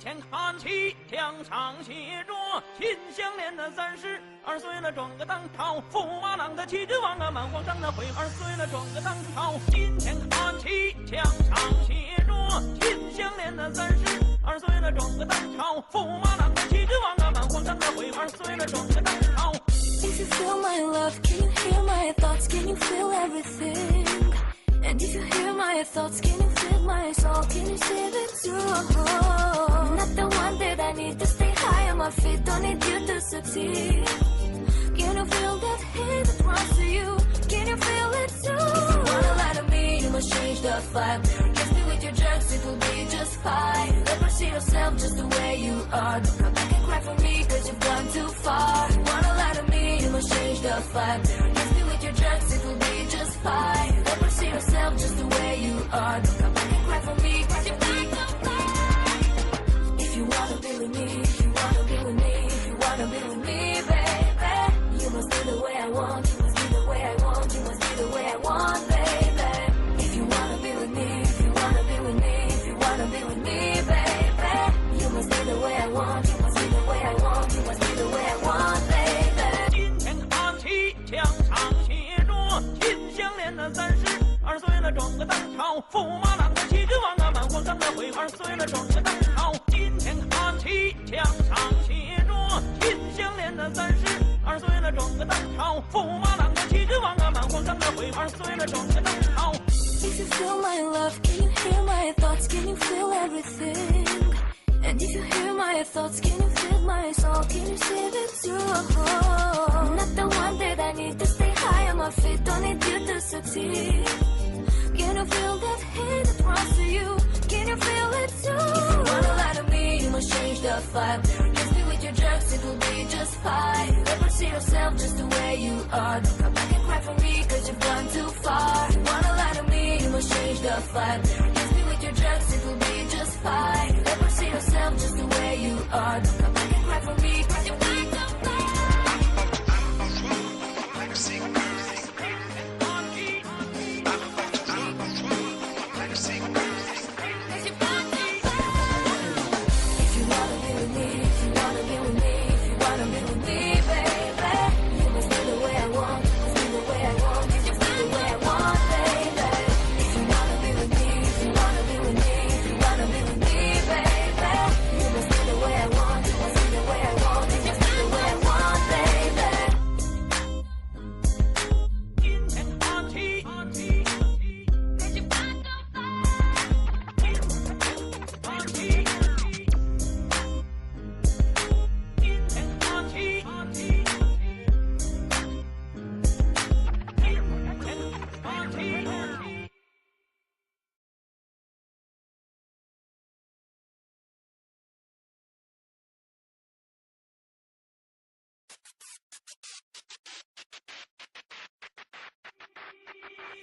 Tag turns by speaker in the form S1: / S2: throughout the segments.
S1: 今天看齐，墙上写着秦香莲的32岁了，装个当朝，驸马郎的齐君王啊，满皇上的回2岁了，装个当朝。今天看齐，墙上写着秦香莲的32岁了，装个当朝，驸马郎的齐君王啊，满皇上的回2岁了，装个当朝。
S2: If you feel my love, can you hear my thoughts? Can you feel everything? And if you hear my thoughts, can you feel my soul? Can you see it too? I'm not the one that I need to stay high on my feet. Don't need you to succeed. Can you feel that hate that runs to you? Can you feel it too? If you wanna lie to me, you must change the vibe. Kiss me with your drugs, it will be just fine. Never see yourself just the way you are. Don't come back and cry for me, cause you've gone too far. If you wanna lie to me, you must change the vibe. Kiss me with your drugs, it will be just fine. Never see yourself just the way you are. Don't come back and cry for me, cause you've gone too far. If you wanna be with me, if you wanna be with me, if you wanna be with me, baby, you must be the way I want, you must be the way I want, you must be the way I want, baby. If you wanna be with me, if you wanna be with me, if you wanna be with me, baby, you must be the way I want, you must be the way I want, you must be the way I want, baby.
S1: 今天看齐，墙上写着秦香莲的32岁了，装个当朝，驸马郎的齐君王啊，满皇上的回2岁了，装个当朝。今天看齐，墙上写着秦香莲的32岁了，装个当朝，驸马郎的齐君王啊，满皇上的回2岁了，装个当朝。
S2: If you feel my love, can you hear my thoughts? Can you feel everything? And if you hear my thoughts, can you feel my soul? Can you see it too? I'm not the one that I need to stay high on my feet. Don't need you to succeed. Can you feel that hate that runs to you? Can you feel it too? If you wanna lie to me, you must change the vibe. Kiss me with your drugs, it will be just fine. Never see yourself just the way you are. Don't come back and cry for me, cause you've gone too far. If you wanna lie to me, you must change the vibe. Kiss me with your drugs, it will be just fine. Never see yourself just the way you are. Don't come back and cry for me, cause you've gone too far.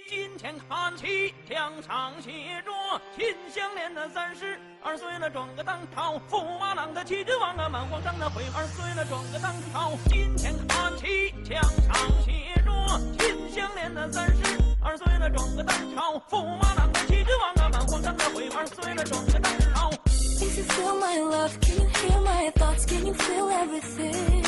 S1: 今天看齐，墙上写着秦香莲的32岁了，装个当朝，驸马郎的齐君王啊，满皇上的回2岁了，装个当朝。今天看齐，墙上写着秦香莲的32岁了，装个当朝，驸马郎的齐君王啊，满皇上的回2岁了，装个当朝。
S2: If you feel my love, can you hear my thoughts? Can you feel everything?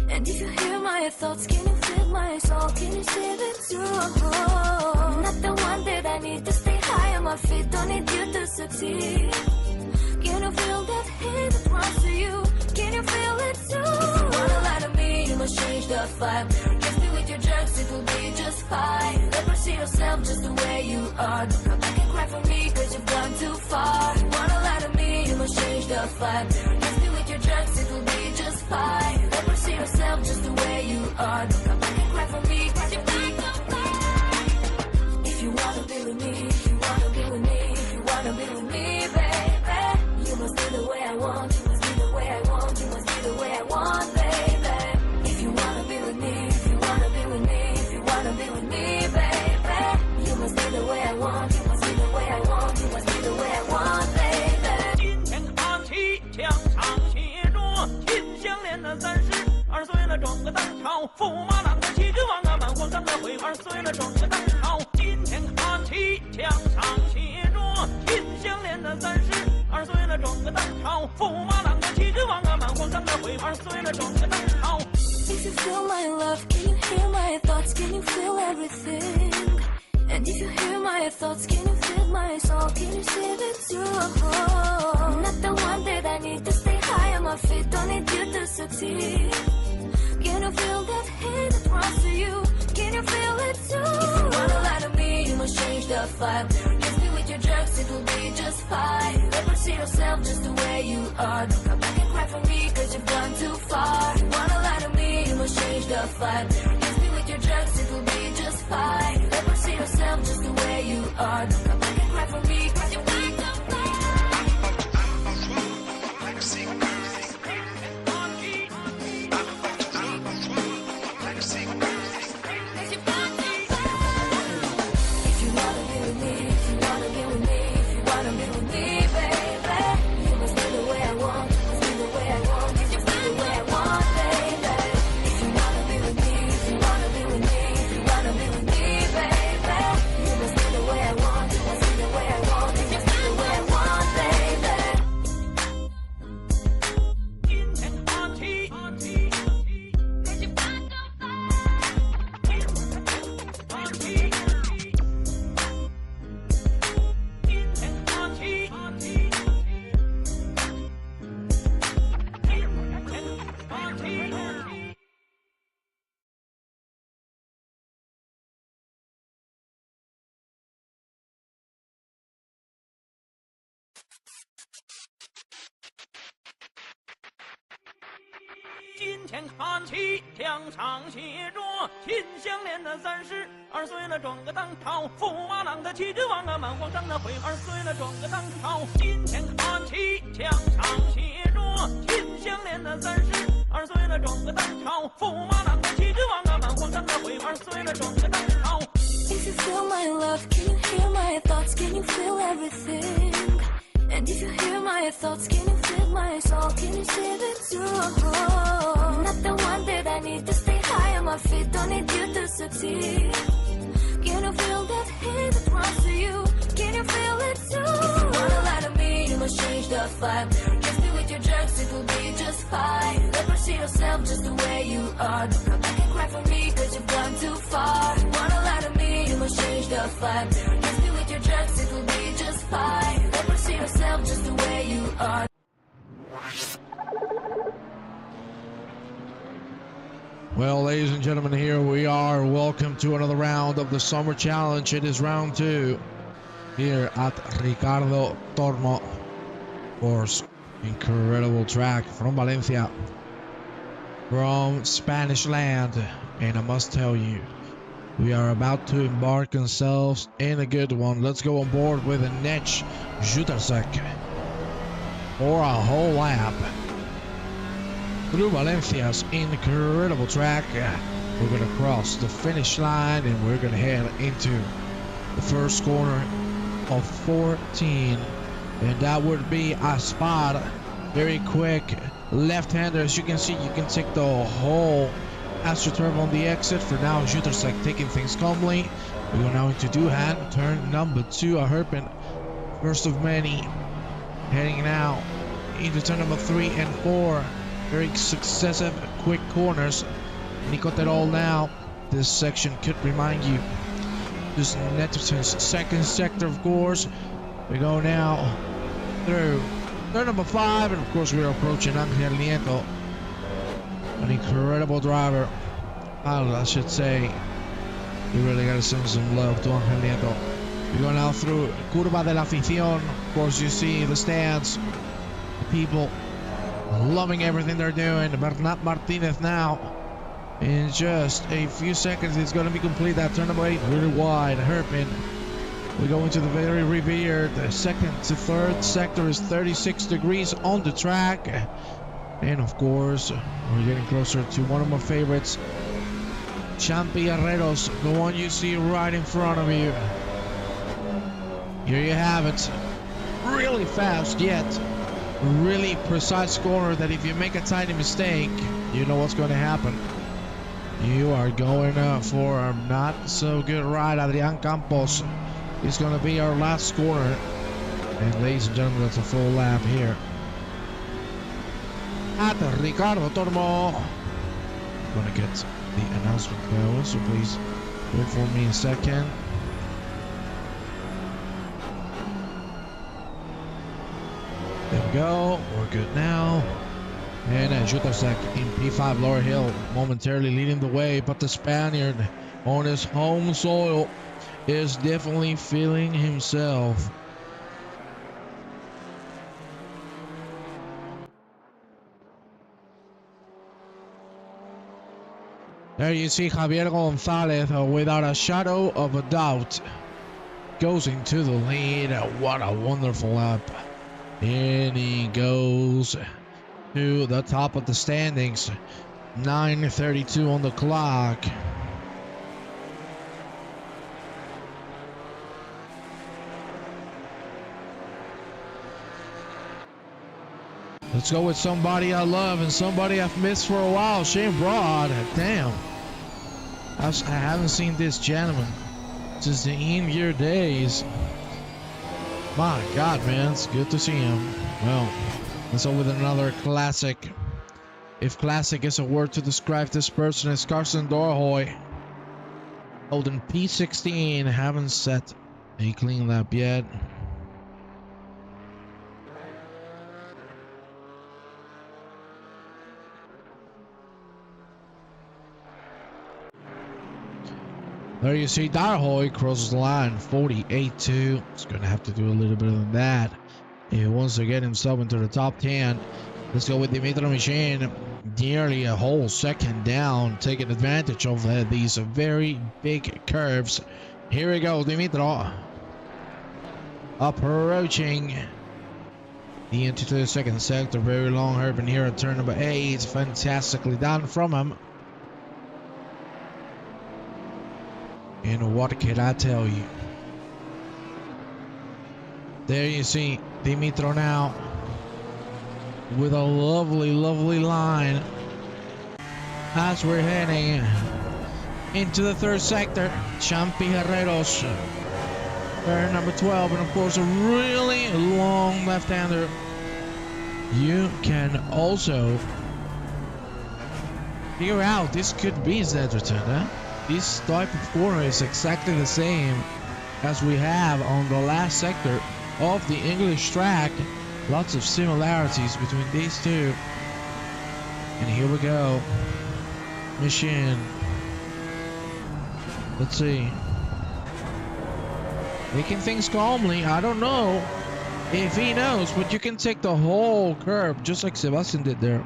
S2: And if you hear my thoughts, can you feel my soul? Can you see it too? I'm not the one that I need to stay high on my feet. Don't need you to succeed. Can you feel that hate that runs to you? Can you feel it too? If you wanna lie to me, you must change the vibe. Kiss me with your drugs, it will be just fine. Never see yourself just the way you are. Don't come back and cry for me, cause you've gone too far. If you wanna lie to me, you must change the vibe. Kiss me with your drugs, it will be just fine. Never see yourself just the way you are. Don't come back and cry for me, cause you've gone too far. If you wanna be with me, if you wanna be with me, if you wanna be with me, baby, you must be the way I want, you must be the way I want, you must be the way I want, baby. If you wanna be with me, if you wanna be with me, if you wanna be with me, baby, you must be the way I want, you must be the way I want, you must be the way I want, baby.
S1: 今天看齐，墙上写着秦香莲的32岁了，装个当朝，驸马郎的齐君王啊，满皇上的回2岁了，装个当朝。今天看齐，墙上写着秦香莲的32岁了，装个当朝，驸马郎的旗帜王啊，满皇上的徽儿随了整个当朝。
S2: If you feel my love, can you hear my thoughts? Can you feel everything? And if you hear my thoughts, can you feel my soul? Can you see it too? I'm not the one that I need to stay high on my feet. Don't need you to succeed. Can you feel that hate that runs to you? Can you feel it too? If you wanna lie to me, you must change the vibe. Kiss me with your drugs, it will be just fine. Never see yourself just the way you are. Don't come back and cry for me, cause you've gone too far. If you wanna lie to me, you must change the vibe. Kiss me with your drugs, it will be just fine. Never see yourself just the way you are. Don't come back and cry for me, cause you've gone too far.
S1: 金钱看齐，墙上写着秦香莲的32岁了，转个当朝，驸马郎的旗帜王啊，满皇上的徽儿随了转个当朝。金钱看齐，墙上写着秦香莲的32岁了，转个当朝，驸马郎的旗帜王啊，满皇上的徽儿随了转个当朝。
S2: If you feel my love, can you hear my thoughts? Can you feel everything? And if you hear my thoughts, can you feel my soul? Can you see it too? I'm not the one that I need to stay high on my feet. Don't need you to succeed. Can you feel that hate that runs to you? Can you feel it too? If you wanna lie to me, you must change the vibe. Kiss me with your drugs, it will be just fine. Never see yourself just the way you are. Don't come back and cry for me, cause you've gone too far. If you wanna lie to me, you must change the vibe. Kiss me with your drugs, it will be just fine. Never see yourself just the way you are.
S3: Well, ladies and gentlemen, here we are. Welcome to another round of the Summer Challenge. It is round 2 here at Ricardo Tormo. Of course, incredible track from Valencia, from Spanish land. And I must tell you, we are about to embark ourselves in a good one. Let's go on board with a Nech Jutersek for a whole lap through Valencia's incredible track. We're going to cross the finish line and we're going to head into the first corner of 14. And that would be a spot. Very quick left-hander. As you can see, you can take the whole AstroTurf on the exit. For now, Jutersek taking things calmly. We go now into Duhan, turn number 2, a hairpin. First of many. Heading now into turn number 3 and 4. Very successive quick corners. Nicoterol now. This section could remind you just Netterson's second sector, of course. We go now through turn number 5, and of course we're approaching Angel Nieto. An incredible driver. I should say, you really gotta send some love to Angel Nieto. We go now through Curva de la Afición. Of course, you see the stands, the people loving everything they're doing. Bernat Martinez now. In just a few seconds, it's going to be complete. That turn number 8, really wide, hairpin. We go into the very revered second to third sector is 36 degrees on the track. And of course, we're getting closer to one of my favorites, Champi Herreros, the one you see right in front of you. Here you have it. Really fast, yet really precise corner that if you make a tiny mistake, you know what's going to happen. You are going for a not so good ride. Adrian Campos is going to be our last corner. And ladies and gentlemen, that's a full lap here at Ricardo Tormo. I'm gonna get the announcement going, so please wait for me a second. There we go, we're good now. And Jutasek in P5 Lower Hill momentarily leading the way, but the Spaniard on his home soil is definitely feeling himself. There you see Javier Gonzalez without a shadow of a doubt goes into the lead. What a wonderful lap. And he goes to the top of the standings. 9:32 on the clock. Let's go with somebody I love and somebody I've missed for a while. Shane Broad. Damn. I haven't seen this gentleman since the in-year days. My God, man. It's good to see him. Well, let's go with another classic. If classic is a word to describe this person, it's Carson Dorhoy. Holding P16. Haven't set a clean lap yet. There you see Darhoy crosses the line, 48.2. He's going to have to do a little bit of that if he wants to get himself into the top 10. Let's go with Dimitri Michin, nearly a whole second down, taking advantage of these very big curves. Here we go, Dimitri. Approaching the into the second sector, very long hairpin here at turn number 8. Fantastically done from him. And what can I tell you? There you see Dimitro now with a lovely, lovely line as we're heading into the third sector. Champi Herreros, turn number 12, and of course a really long left-hander. You can also figure out this could be his net return, huh? This type of corner is exactly the same as we have on the last sector of the English track. Lots of similarities between these two. And here we go. Machine. Let's see. Making things calmly. I don't know if he knows, but you can take the whole curve just like Sebastian did there.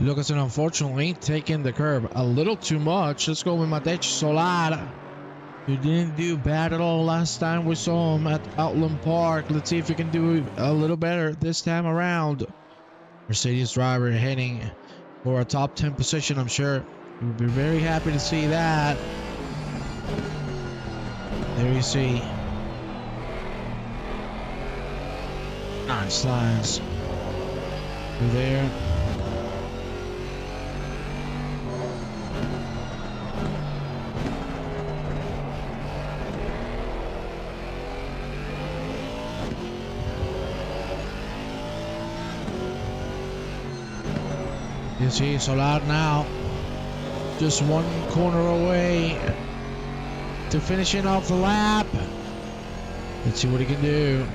S3: Lucas, unfortunately, taking the curb a little too much. Let's go with Matej Solar, who didn't do bad at all last time we saw him at Outland Park. Let's see if he can do a little better this time around. Mercedes driver heading for a top 10 position, I'm sure. We'll be very happy to see that. There you see. Nice lines. Through there. You see Solar now just one corner away to finishing off the lap. Let's see what he can do.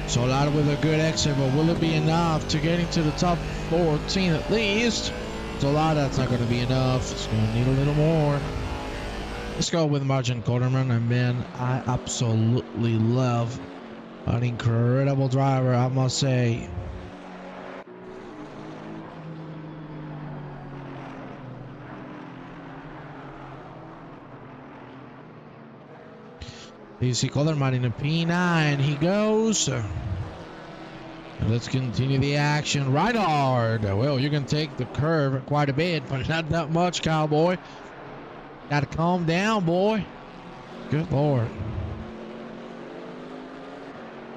S3: Solar with a good exit, but will it be enough to get into the top 14 at least? Solar, that's not going to be enough. It's going to need a little more. Let's go with Martin Corderman, and man, I absolutely love an incredible driver, I must say. You see Corderman in a P9, he goes. Let's continue the action. Right hard. Well, you can take the curve quite a bit, but not that much, cowboy. Gotta calm down, boy. Good Lord.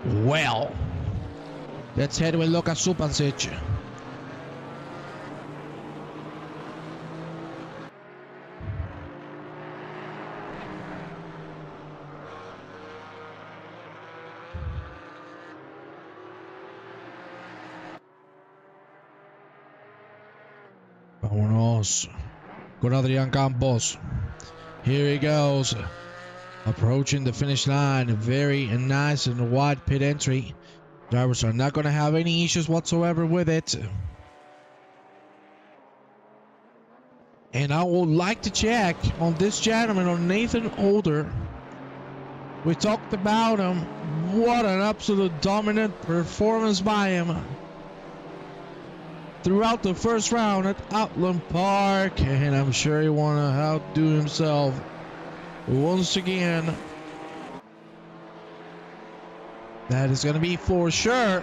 S3: Well, let's head with Luka Supancic. Vámonos con Adrian Campos. Here he goes. Approaching the finish line. Very nice and wide pit entry. Drivers are not going to have any issues whatsoever with it. And I would like to check on this gentleman, on Nathan Older. We talked about him. What an absolute dominant performance by him throughout the first round at Outland Park, and I'm sure he want to outdo himself once again. That is going to be for sure.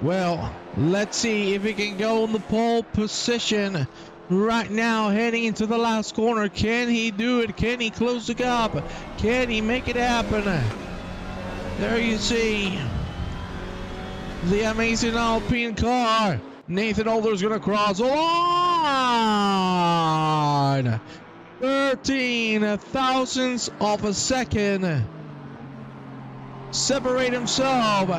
S3: Well, let's see if he can go in the pole position right now, heading into the last corner. Can he do it? Can he close the gap? Can he make it happen? There you see the amazing Alpine car. Nathan Older's gonna cross the line. 13 thousandths of a second. Separate himself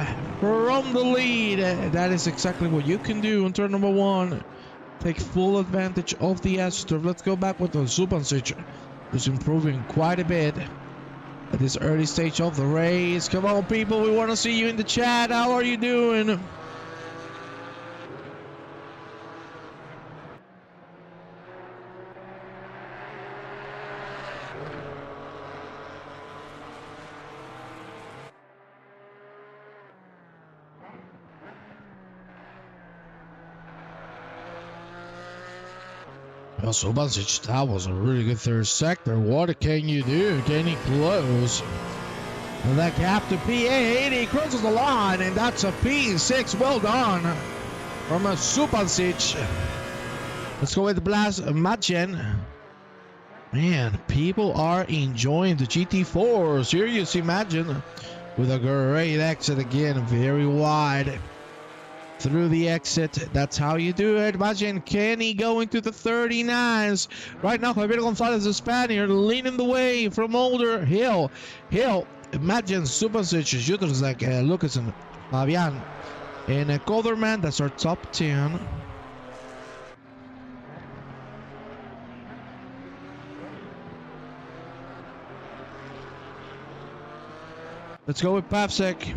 S3: from the lead. That is exactly what you can do in turn number 1. Take full advantage of the S-turf. Let's go back with the Supancic, who's improving quite a bit at this early stage of the race. Come on, people, we want to see you in the chat. How are you doing? Well, Supancic, that was a really good third sector. What can you do? Can he close that gap to P8? He crosses the line, and that's a P6. Well done from a Supancic. Let's go with Blas Madjen. Man, people are enjoying the GT4s. Here you see Madjen with a great exit again, very wide. Through the exit, that's how you do it. Imagine, can he go into the 39s? Right now, Javier Gonzalez, the Spaniard, leading the way from Older. Hill, imagine Supancic, Juterzak, Lucasen, Fabian, and Coderman. That's our top 10. Let's go with Papsek.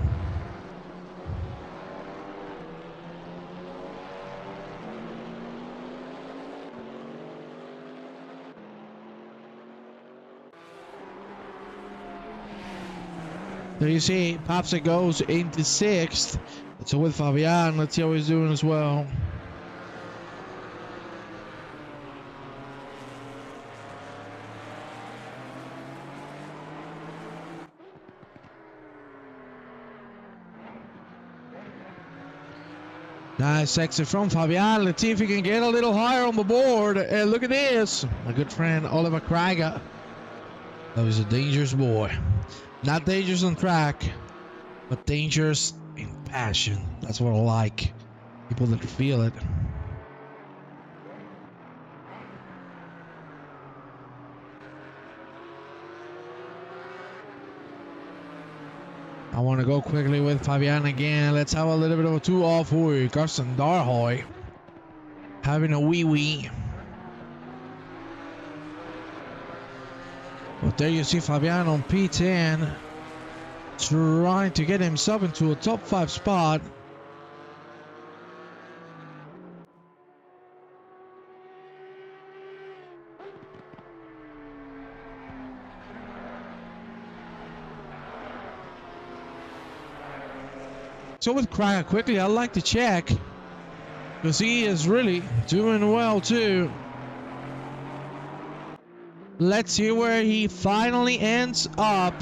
S3: There you see, Papsek goes into 6th. So with Fabian, let's see how he's doing as well. Nice exit from Fabian. Let's see if he can get a little higher on the board. And look at this. My good friend Oliver Krieger. That was a dangerous boy. Not dangerous on track, but dangerous in passion. That's what I like. People that feel it. I want to go quickly with Fabian again. Let's have a little bit of a 2-off. Carsten Darhoy having a wee. But there you see Fabian on P10, trying to get himself into a top 5 spot. So with Krieger quickly, I'd like to check, because he is really doing well too. Let's see where he finally ends up.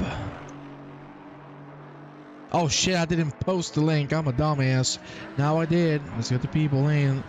S3: Oh shit, I didn't post the link. I'm a dumbass. Now I did. Let's get the people in.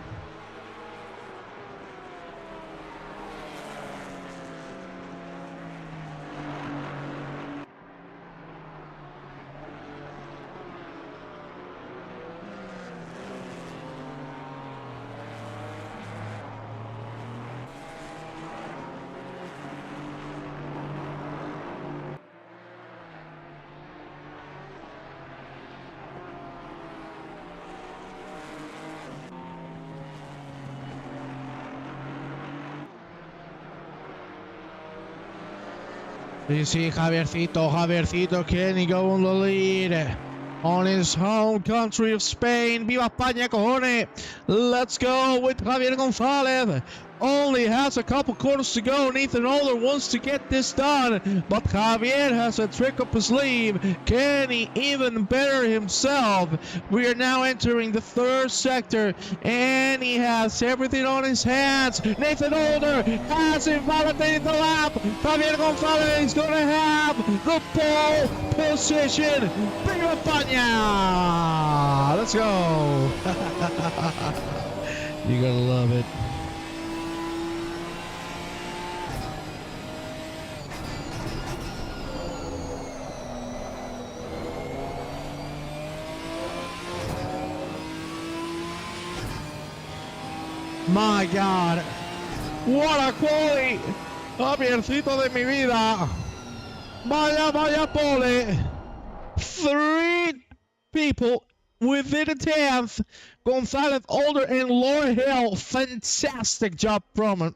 S3: You see Javiercito, can he go on the lead? On his home country of Spain. Viva España, cojones! Let's go with Javier Gonzalez. Only has a couple corners to go. Nathan Older wants to get this done, but Javier has a trick up his sleeve. Can he even better himself? We are now entering the third sector, and he has everything on his hands. Nathan Older has invalidated the lap. Javier Gonzalez is going to have the pole position. Viva España! Let's go. You gotta love it. My God, what a quality! Javiercito de mi vida. Vaya pole. 3 people within a 10th. Gonzalez, Older, and Laura Hill. Fantastic job from him.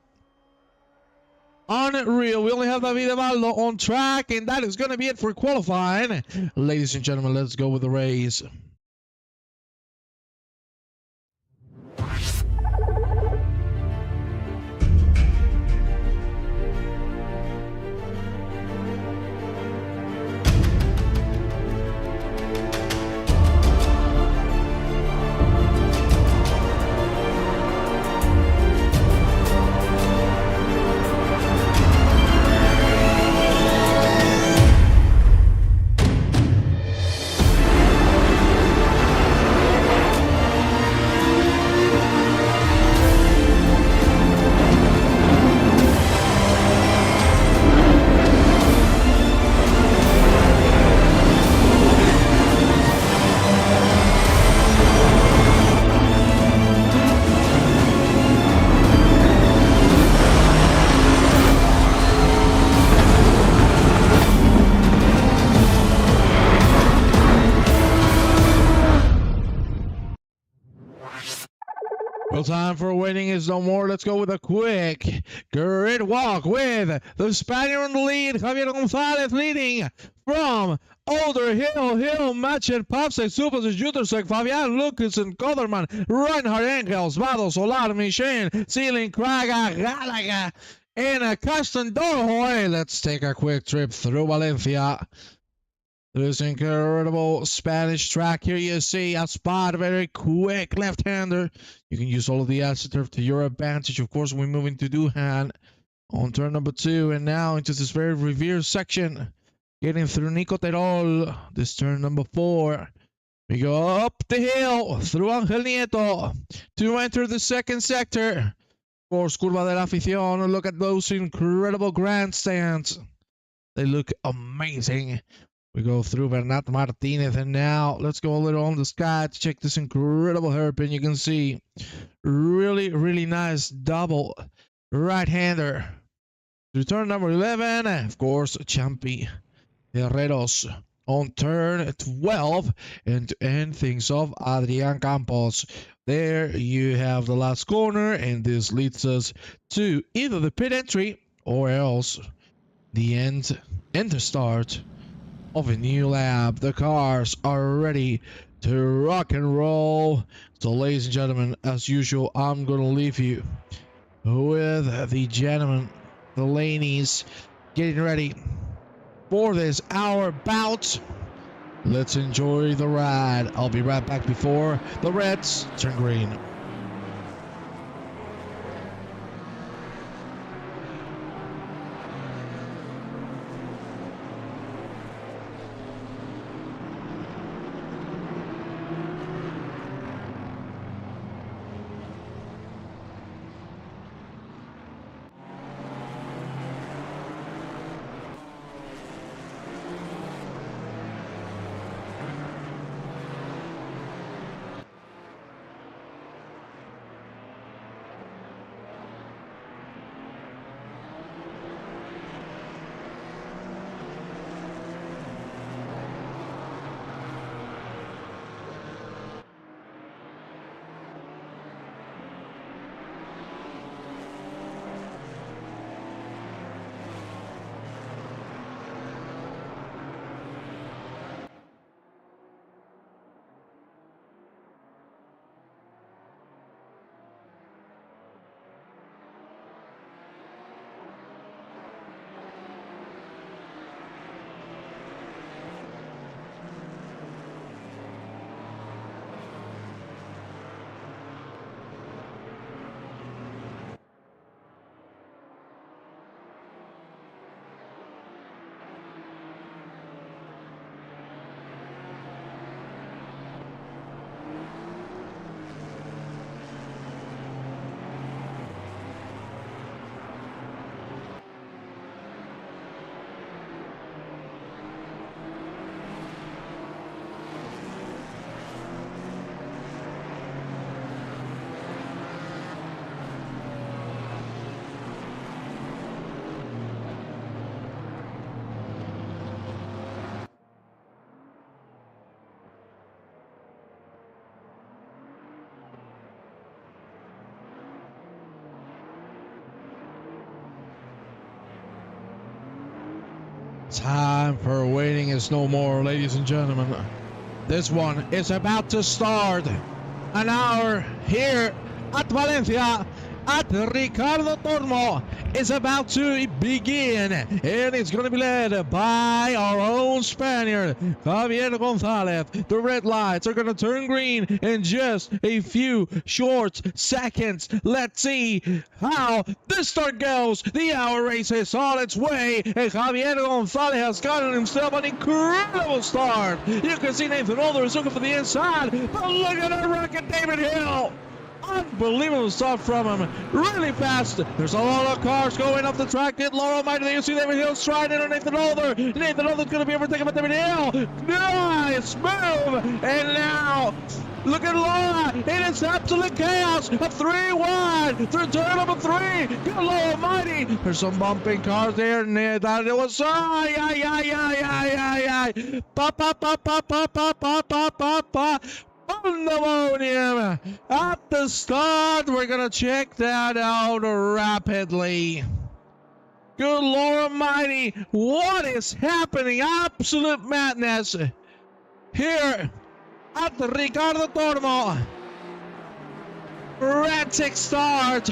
S3: Unreal. We only have David Evaldo on track, and that is going to be it for qualifying. Ladies and gentlemen, let's go with the race. Well, time for winning is no more. Let's go with a quick grid walk with the Spaniard on the lead. Javier Gonzalez leading from Older, Hill, Matchet, Papsek, Supos, Jutersek, Fabian, Lucas, and Coderman, Reinhard Engels, Vado, Solar, Michel, Ceiling, Kraga, Galaga, and a Castan Dorhoy. Let's take a quick trip through Valencia. This incredible Spanish track. Here you see a spot, very quick left-hander. You can use all of the AstroTurf to your advantage. Of course, we move into Duhan on turn number 2, and now into this very revered section. Getting through Nico Terol, this turn number 4. We go up the hill through Angel Nieto to enter the second sector. Of course, Curva de la Afición. Look at those incredible grandstands. They look amazing. We go through Bernat Martinez, and now let's go a little on the sky to check this incredible hairpin. You can see really nice double right-hander. To turn number 11, of course, Champi Herreros on turn 12, and to end things off, Adrian Campos. There you have the last corner, and this leads us to either the pit entry or else the end and the start of a new lap. The cars are ready to rock and roll. So, ladies and gentlemen, as usual, I'm going to leave you with the gentlemen, the ladies, getting ready for this hour bout. Let's enjoy the ride. I'll be right back before the reds turn green. Time for waiting is no more, ladies and gentlemen. This one is about to start. An hour here at Valencia at Ricardo Tormo is about to begin, and it's going to be led by our own Spaniard, Javier Gonzalez. The red lights are going to turn green in just a few short seconds. Let's see how this start goes. The hour race is on its way, and Javier Gonzalez has gotten himself an incredible start. You can see Nathan Older is looking for the inside, but look at that rocket, David Hill. Unbelievable stuff from him. Really fast. There's a lot of cars going up the track. Good Lord Almighty. You see David Hill striding on Nathan Older. Nathan Older's going to be overtaken by David Hill. Nice move. And now, look at Laura. It is absolute chaos. A 3-1 through turn number 3. Good Lord Almighty. There's some bumping cars there. That it was. Pandemonium at the start. We're gonna check that out rapidly. Good Lord Almighty, what is happening? Absolute madness here at the Ricardo Tormo. Erratic start.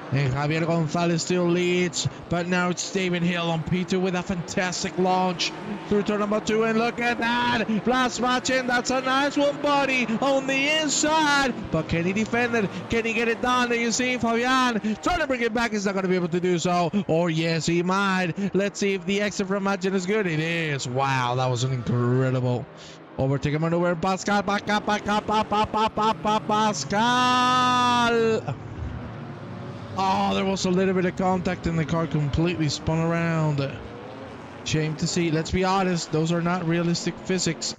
S3: And Javier Gonzalez still leads, but now it's David Hill on P2 with a fantastic launch through turn number 2, and look at that, blast matching, that's a nice one, buddy, on the inside, but can he defend it? Can he get it done? You see Fabian trying to bring it back, he's not going to be able to do so, or yes, he might. Let's see if the exit from Magin is good. It is. Wow, that was an incredible overtaking maneuver. Pascal, Pascal. Oh, there was a little bit of contact and the car completely spun around. Shame to see. Let's be honest, those are not realistic physics.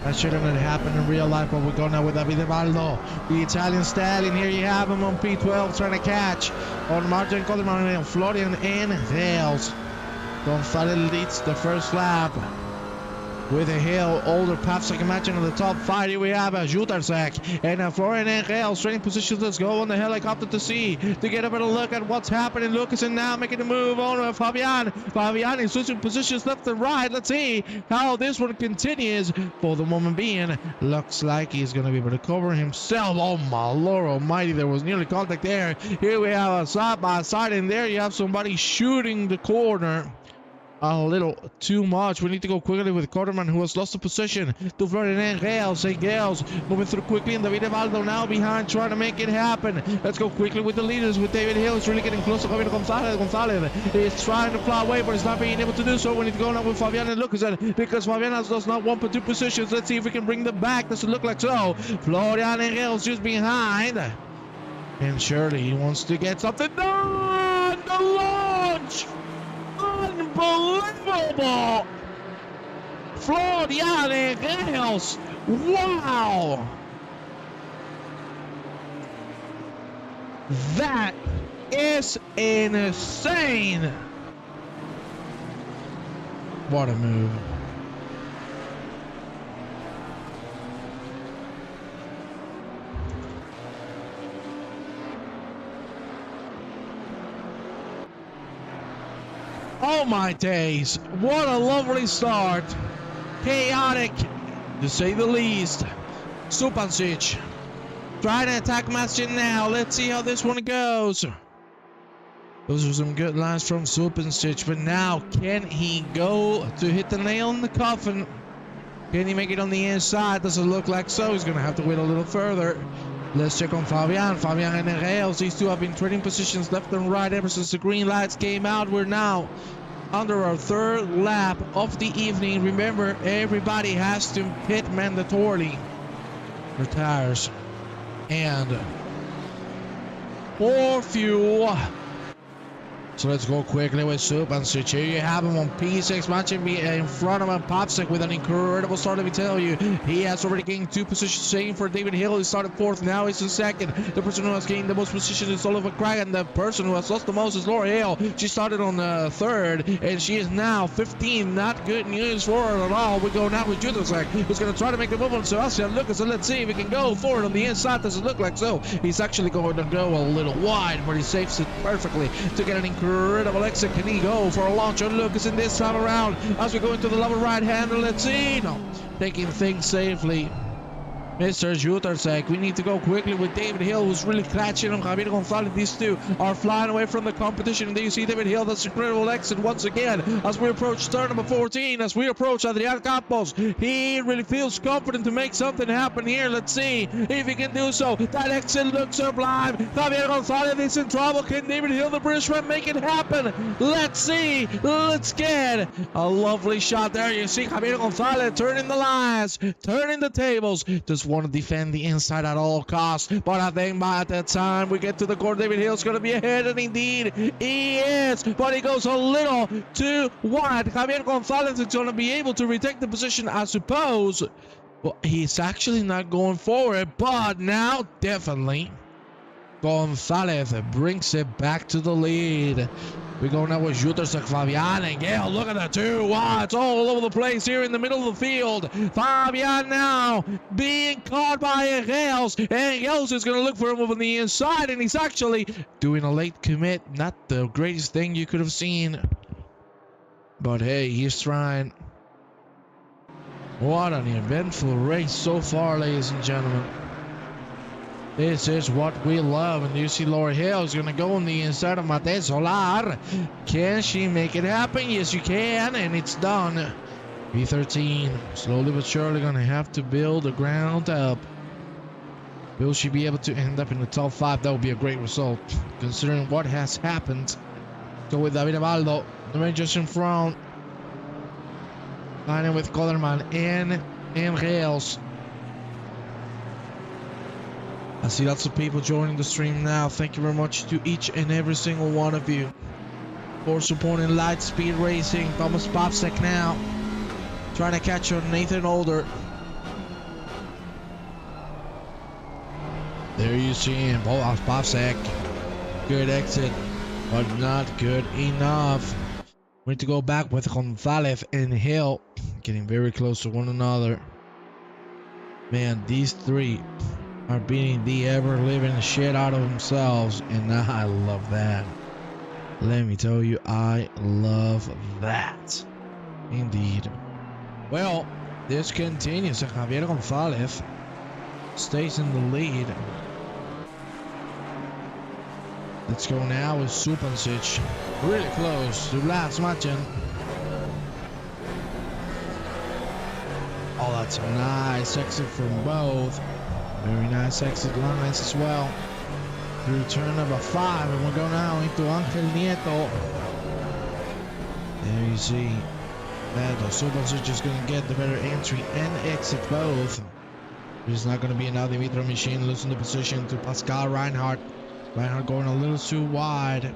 S3: That shouldn't have happened in real life, but we go now with Davide Valdo, the Italian stallion. Here you have him on P12 trying to catch on Martin Coleman and Florian and Hales. Gonzalez leads the first lap with a Hill, Older, Papsek, imagine on the top 5. Here we have a Jutarsak and Florian Angel training positions. Let's go on the helicopter to see, to get a better look at what's happening. Lucas and now making a move on Fabian. Fabian is switching positions left and right. Let's see how this one continues. For the moment being, looks like he's going to be able to cover himself. Oh my Lord Almighty, there was nearly contact there. Here we have a side by side, and there you have somebody shooting the corner a little too much. We need to go quickly with Quarterman, who has lost the position to Florian Gales. Gales moving through quickly, and David Valdo now behind trying to make it happen. Let's go quickly with the leaders, with David Hill. It's really getting close to Javier Gonzalez. Gonzalez is trying to fly away, but he's not being able to do so. We need to go now with Fabian and Lucas, because Fabian has lost not 1 but 2 positions. Let's see if we can bring them back. Doesn't look like so. Florian Gales just behind, and surely he wants to get something done. The launch! Unbelievable! Florian Gales! Wow! That is insane! What a move. Oh my days, what a lovely start. Chaotic, to say the least. Supancic trying to attack Mastin now. Let's see how this one goes. Those are some good lines from Supancic, but now can he go to hit the nail in the coffin? Can he make it on the inside? Doesn't look like so. He's going to have to wait a little further. Let's check on Fabian. Fabian and Reals. These two have been trading positions left and right ever since the green lights came out. We're now under our 3rd lap of the evening. Remember, everybody has to pit mandatorily their tires and for fuel. So let's go quickly with Supancic. Here you have him on P6, matching me in front of him. Popsik with an incredible start, let me tell you. He has already gained 2 positions. Same for David Hill. He started 4th, now he's in 2nd. The person who has gained the most positions is Oliver Craig, and the person who has lost the most is Laura Hale. She started on 3rd, and she is now 15th. Not good news for her at all. We go now with Jutasek, who's going to try to make the move on Sebastian Lucas, and let's see if he can go forward on the inside. Doesn't look like so. He's actually going to go a little wide, but he saves it perfectly to get an incredible incredible exit. Can he go for a launch on Lucas in this time around? As we go into the level right hander, let's see. No, taking things safely. Mr. Jutersek, we need to go quickly with David Hill, who's really catching on Javier Gonzalez. These two are flying away from the competition. And there you see David Hill, that's incredible exit once again. As we approach turn number 14, as we approach Adrian Campos, he really feels confident to make something happen here. Let's see if he can do so. That exit looks sublime. Javier Gonzalez is in trouble. Can David Hill, the Bridgeman, make it happen? Let's see. Let's get a lovely shot there. You see Javier Gonzalez turning the lines, turning the tables. Just want to defend the inside at all costs, but I think by that time we get to the court, David Hill's going to be ahead, and indeed he is, but he goes a little too wide. Javier Gonzalez is going to be able to retake the position, I suppose. Well, he's actually not going for it, but now definitely Gonzalez brings it back to the lead. We go now with Jutersek, Fabian, and Gale. Look at the two wides all over the place here in the middle of the field. Fabian now being caught by Gales, and Gales is going to look for him over the inside, and he's actually doing a late commit. Not the greatest thing you could have seen, but hey, he's trying. What an eventful race so far, ladies and gentlemen. This is what we love, and you see Laura Hill is going to go on the inside of Mate Solar. Can she make it happen? Yes, you can, and it's done. P13, slowly but surely going to have to build the ground up. Will she be able to end up in the top 5? That would be a great result, considering what has happened. Go with David Evaldo, the man just in front. Lining with Collerman and Rails. I see lots of people joining the stream now. Thank you very much to each and every single one of you for supporting Lightspeed Racing. Thomas Popsek now trying to catch on Nathan Older. There you see him. Popsek. Good exit, but not good enough. We need to go back with Gonzalez and Hill getting very close to one another. Man, these three are beating the ever-living shit out of themselves, and I love that. Let me tell you, I love that. Indeed. Well, this continues. Javier Gonzalez stays in the lead. Let's go now with Supancic. Really close to last match. Oh, that's a nice exit from both. Very nice exit lines as well. Through turn number 5, and we'll go now into Angel Nieto. There you see that Supancic is going to get the better entry and exit both. There's not going to be another Dimitra machine losing the position to Pascal Reinhardt. Reinhardt going a little too wide.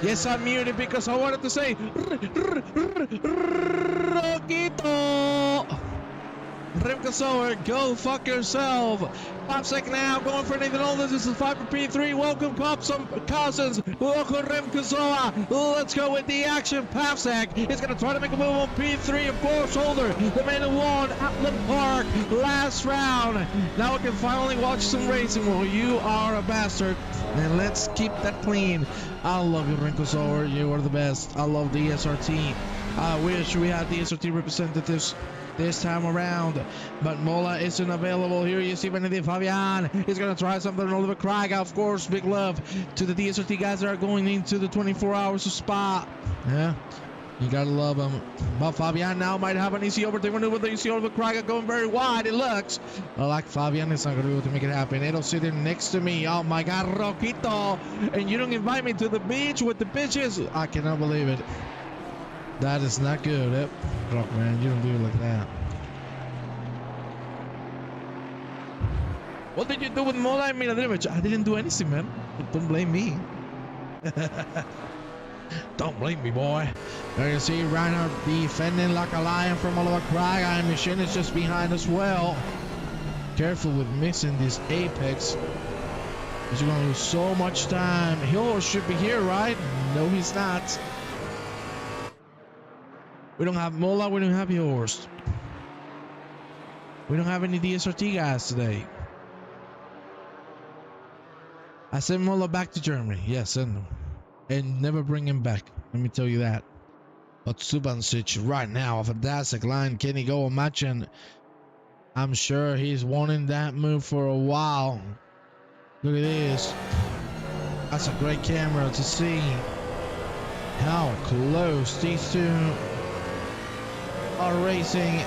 S3: Yes, I'm muted because I wanted to say Roquito. Remco Sower, go fuck yourself. Popsek now going for Nathan Older. This is 5 for P3. Welcome Cousins. Welcome Remco Sower. Let's go with the action. Popsek is going to try to make a move on P3. Of course, Older, the man who won Atland Park last round. Now we can finally watch some racing. Well, you are a bastard. And let's keep that clean. I love you, Remco Sower. You are the best. I love the SRT. I wish we had the SRT representatives this time around, but Mola isn't available. Here you see Benedict Fabian. He's gonna try something. Oliver Craig, of course. Big love to the DSRT guys that are going into the 24 hours of Spa. Yeah, you gotta love them. But Fabian now might have an easy overtake maneuver. There you see Oliver Craig going very wide. It looks like Fabian is not gonna be able to make it happen. It'll sit there next to me. Oh my God, Roquito! And you don't invite me to the beach with the bitches. I cannot believe it. That is not good. Rock, man, you don't do it like that. What did you do with Mola and Miladinovic? I didn't do anything, man. Don't blame me. Don't blame me, boy. There you see Reinhardt defending like a lion from Oliver Craig. And Machine is just behind as well. Careful with missing this apex. Because you're going to lose so much time. Hill should be here, right? No, he's not. We don't have Mola, we don't have yours. We don't have any DSRT guys today. I send Mola back to Germany. Yes, send him. And never bring him back. Let me tell you that. But Subancic right now, a fantastic line. Can he go a match? And I'm sure he's wanting that move for a while. Look at this. That's a great camera to see how close these two are racing.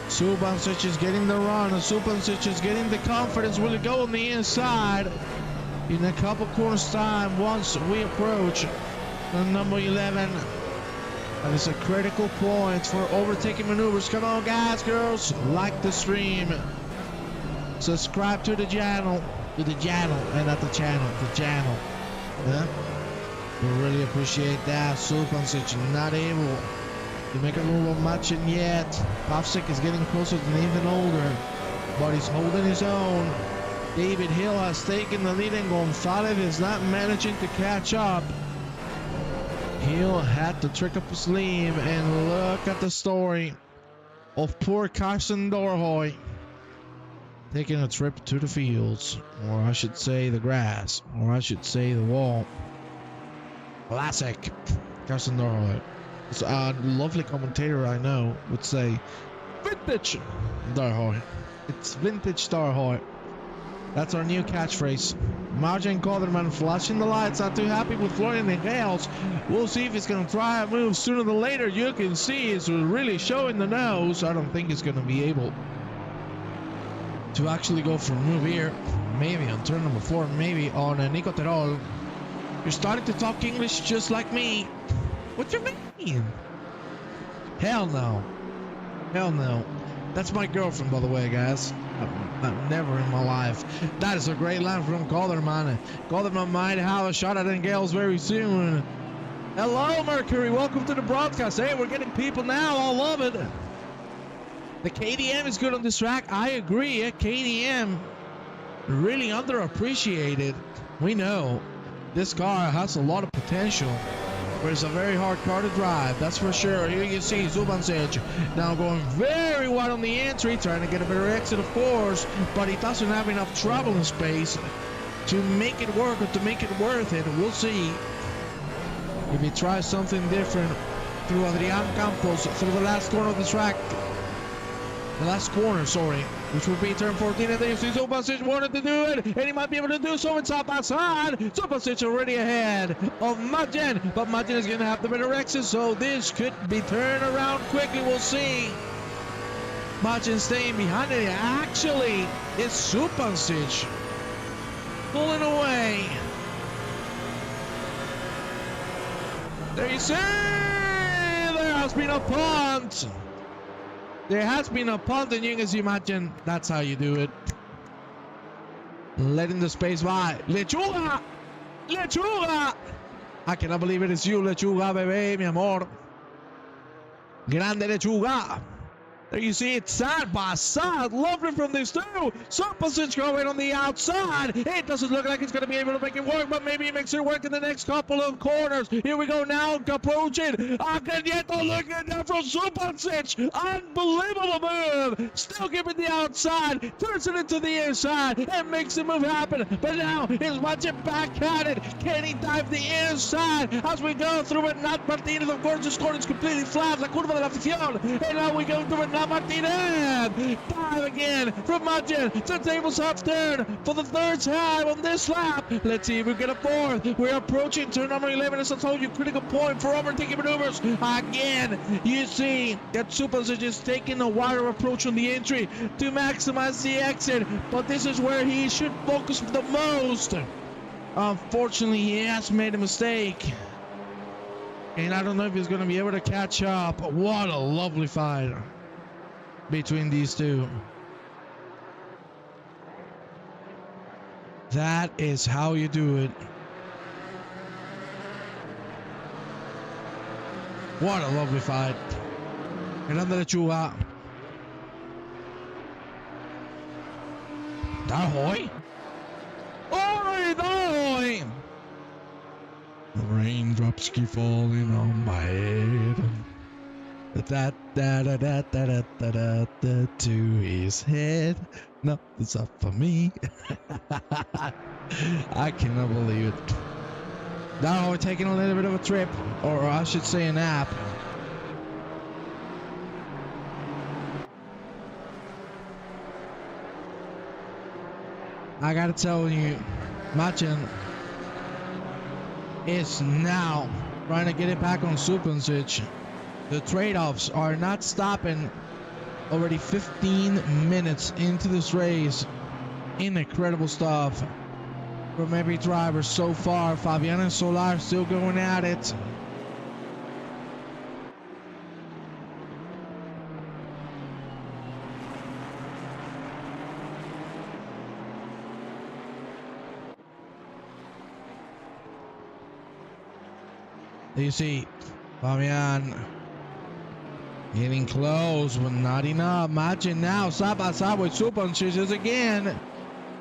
S3: Subancic is getting the run. Subancic is getting the confidence. Will it go on the inside? In a couple corners time, once we approach the number 11. That is a critical point for overtaking maneuvers. Come on, guys, girls. Like the stream. Subscribe to the channel. And not the channel. The channel. Yeah? We really appreciate that. Subancic not able to make a move on matching yet. Pavsik is getting closer than even older, but he's holding his own. David Hill has taken the lead and Gonzalez is not managing to catch up. Hill had the trick up his sleeve, and look at the story of poor Carson Dorhoy taking a trip to the fields, or I should say the grass, or I should say the wall. Classic Carson Dorhoy. It's a lovely commentator I know would say, vintage Dorhoy. It's vintage Dorhoy. That's our new catchphrase. Martin Calderman flashing the lights, not too happy with Florian Hales. We'll see if he's going to try a move sooner than later. You can see he's really showing the nose. I don't think he's going to be able to actually go for a move here. Maybe on turn number 4, maybe on Nico Terol. You're starting to talk English just like me. What do you mean? Hell no. Hell no. That's my girlfriend, by the way, guys. Never in my life. That is a great line from Calderman. Calderman might have a shot at Engels very soon. Hello, Mercury. Welcome to the broadcast. Hey, we're getting people now. I love it. The KDM is good on this track. I agree. KDM really underappreciated. We know this car has a lot of potential. But it's a very hard car to drive, that's for sure. Here you see Zubancic now going very wide on the entry, trying to get a better exit, of course, but he doesn't have enough traveling space to make it work or to make it worth it. We'll see if he tries something different through Adrian Campos through the last corner of the track. The last corner, sorry, which will be turn 14, and there you see Zubancic wanted to do it, and he might be able to do so in top outside. Zubancic already ahead of Martin, but Martin is going to have the better exit, so this could be turned around quickly. We'll see. Martin staying behind it. Actually, it's Zubancic pulling away. There you see, there has been a punt. There has been a punt, and you can see Martin. That's how you do it. Letting the space by. Lechuga! Lechuga! I cannot believe it is you, Lechuga, bebé, mi amor. Grande Lechuga. There you see it side by side. Lovely from these two. Supposic going on the outside. It doesn't look like it's going to be able to make it work, but maybe he makes it work in the next couple of corners. Here we go now, approaching. Agneto looking there from Supposic. Unbelievable move. Still giving the outside. Turns it into the inside and makes the move happen. But now he's watching back at it. Can he dive the inside as we go through it? Not Martinez, of course, the score is completely flat. La curva de la afición. And now we go through it. Not Martinez. Dive again from Martin. The tables have turned for the third time on this lap. Let's see if we get a fourth. We're approaching turn number 11. As I told you, critical point for overtaking maneuvers. Again, you see that Supasic is taking a wider approach on the entry to maximize the exit. But this is where he should focus the most. Unfortunately, he has made a mistake. And I don't know if he's going to be able to catch up. What a lovely fight between these two. That is how you do it. What a lovely fight. Grande lechuga. Dahoy. Oi, Dahoy. The raindrops keep falling on my head. Da da da da da da da da to his head. Nothing's up for me. I cannot believe it. Now we're taking a little bit of a trip, or I should say a nap. I gotta tell you, Machin is now trying to get it back on Supasic. The trade-offs are not stopping. Already 15 minutes into this race. Incredible stuff from every driver so far. Fabian and Solar still going at it. You see Fabian getting close, but not enough. Imagine now, side by side with Supasic again.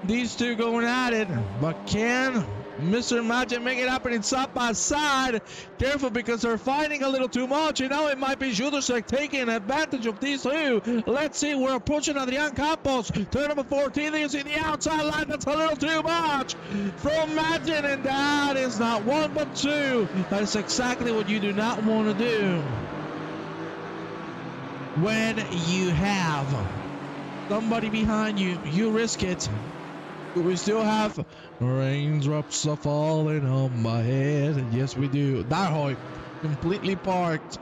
S3: These two going at it, but can Mr. Magic make it happen side by side? Careful, because they're fighting a little too much, and now it might be Judasek taking advantage of these two. Let's see, we're approaching Adrian Campos. Turn number 14, you see the outside line. That's a little too much from Magic, and that is not one but two. That is exactly what you do not want to do when you have somebody behind you. You risk it. We still have raindrops are falling on my head. Yes, we do. Dahoy completely parked.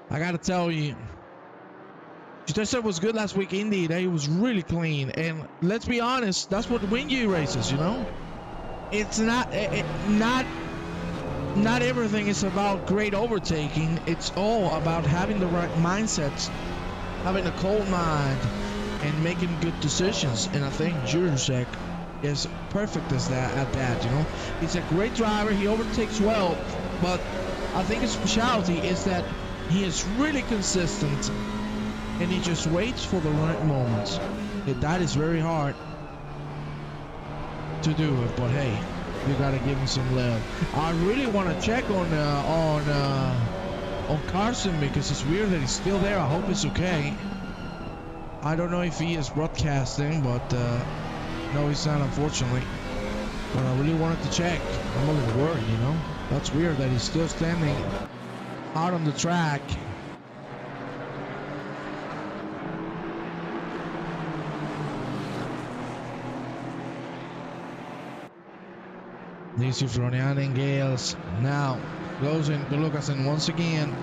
S3: I gotta tell you, Judasek was good last week. Indeed, he was really clean. And let's be honest, that's what win you races, you know. It's not not everything is about great overtaking. It's all about having the right mindsets, having a cold mind, and making good decisions. And I think Judasek is perfect as that at that. You know, he's a great driver. He overtakes well, but I think his specialty is that he is really consistent, and he just waits for the right moments. That is very hard to do it, but hey, you gotta give him some love. I really want to check on Carson, because it's weird that he's still there. I hope it's okay. I don't know if he is broadcasting, but no, he's not, unfortunately. But I really wanted to check. I'm a little worried, you know. That's weird that he's still standing out on the track. You see Florian and Gales now closing to Lucasen once again.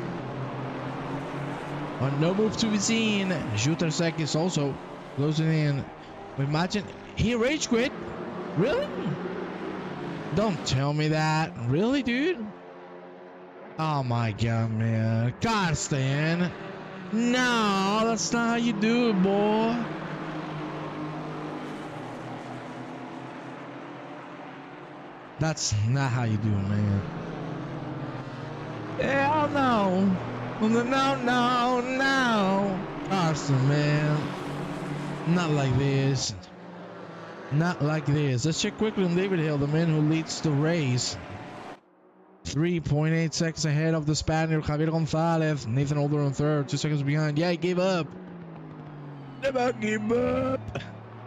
S3: On no move to be seen. Judasek is also closing in. Imagine he rage quit. Really? Don't tell me that. Really, dude? Oh my god, man. Carsten. No, that's not how you do it, boy. That's not how you do it, man. Hell no. No. Carson, man. Not like this. Not like this. Let's check quickly on David Hill, the man who leads the race. 3.8 seconds ahead of the Spaniard Javier Gonzalez. Nathan Older on third, 2 seconds behind. Yeah, he gave up. Never give up.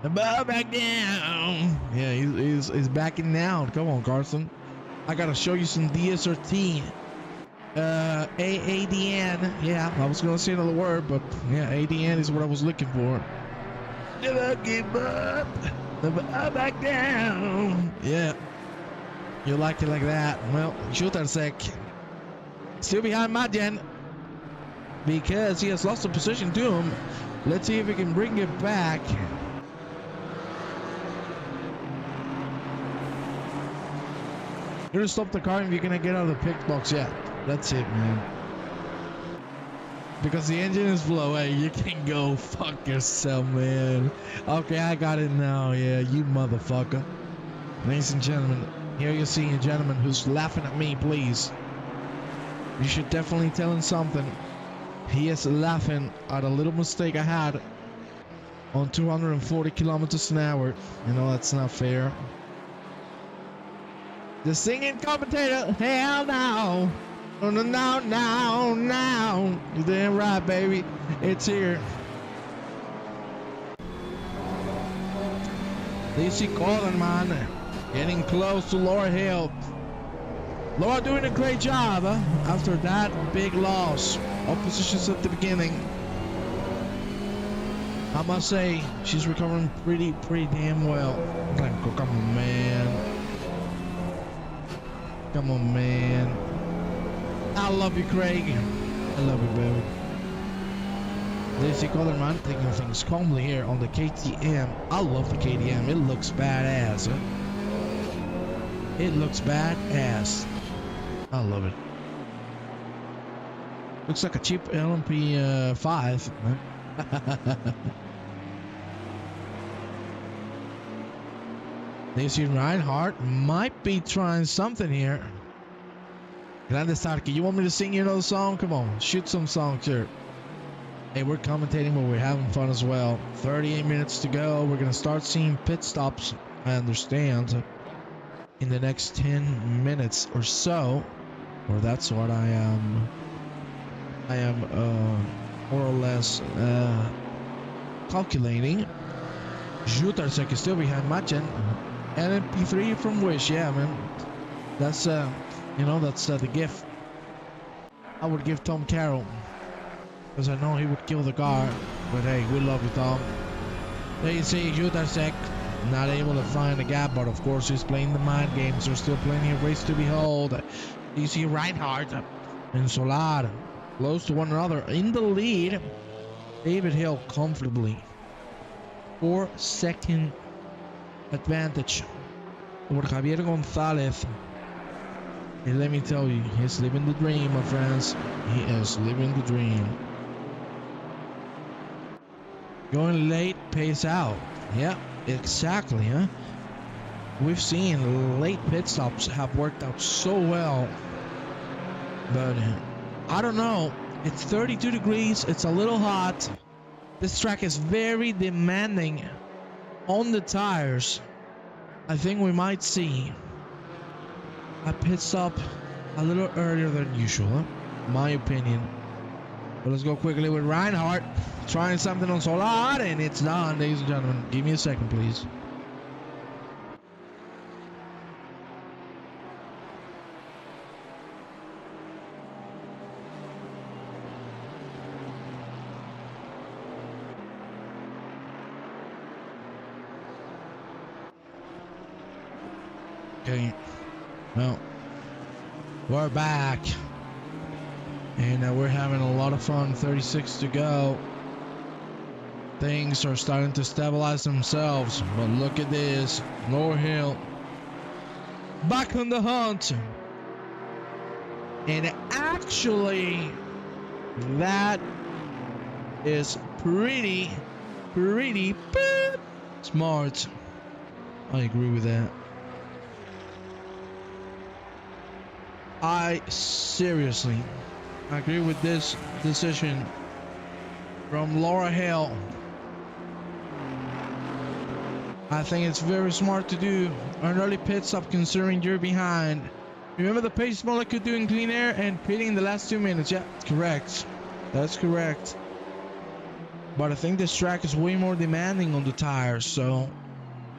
S3: Never back down. Yeah, he's backing down. Come on, Carson. I gotta show you some DSRT. AADN. Yeah, I was gonna say another word, but yeah, ADN is what I was looking for. Never give up. Never back down. Yeah. You like it like that. Well, Jutarcek still behind Madjen because he has lost the position to him. Let's see if he can bring it back. You're gonna stop the car if you're gonna get out of the pit box. Yeah, that's it, man. Because the engine is low. Hey, you can go fuck yourself, man. Okay, I got it now. Yeah, you motherfucker. Ladies and gentlemen, here you see a gentleman who's laughing at me, please. You should definitely tell him something. He is laughing at a little mistake I had on 240 kilometers an hour. You know, that's not fair. The singing commentator, hell no. No. You're damn right, baby. It's here. DC Colin, man. Getting close to Laura Hill. Laura doing a great job after that big loss of positions at the beginning. I must say, she's recovering pretty damn well. Come on, man. Come on, man. I love you, Craig. I love you, baby. DC Colorman taking things calmly here on the KTM. I love the KTM. It looks badass. It looks badass. I love it. Looks like a cheap LMP5. DC Reinhardt might be trying something here. Grande Starkey, you want me to sing you another song? Come on, shoot some songs here. Hey, we're commentating, but we're having fun as well. 38 minutes to go. We're gonna start seeing pit stops, I understand, in the next 10 minutes or so. Or that's what I am more or less calculating. Jutarcek is still behind Machen. LMP3 from Wish, yeah, man. That's you know, that's the gift I would give Tom Carroll, because I know he would kill the car. But hey, we love you, Tom. There you see Jutarcek not able to find the gap, but of course he's playing the mind games. There's still plenty of race to behold. You see Reinhardt and Solar close to one another in the lead. David Hill comfortably 4-second advantage over Javier Gonzalez. And let me tell you, he's living the dream, my friends. He is living the dream. Going late pays out. Yeah, exactly, huh? We've seen late pit stops have worked out so well. But I don't know. It's 32 degrees. It's a little hot. This track is very demanding on the tires. I think we might see a pit stop a little earlier than usual, huh? My opinion. But let's go quickly with Reinhardt trying something on Solar, and it's done, ladies and gentlemen. Give me a second, please. Okay, well, we're back, and we're having a lot of fun. 36 to go. Things are starting to stabilize themselves, but look at this. Laura Hill back on the hunt, and actually that is pretty smart. I agree with that. I seriously agree with this decision from Laura Hale. I think it's very smart to do an early pit stop considering you're behind. Remember the pace Smollett could do in clean air and pitting in the last 2 minutes. Yeah, correct. That's correct. But I think this track is way more demanding on the tires, so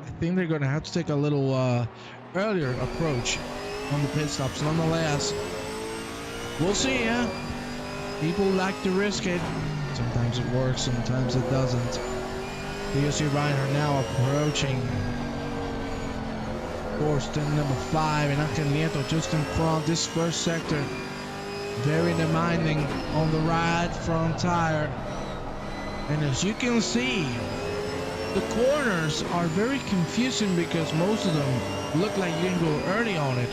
S3: I think they're gonna have to take a little earlier approach on the pit stops. Nonetheless, we'll see, yeah. People like to risk it. Sometimes it works, sometimes it doesn't. You see Reiner now approaching course turn number 5, and Angel Nieto just in front. This first sector very demanding on the right front tire, and as you can see, the corners are very confusing because most of them look like you can go early on it.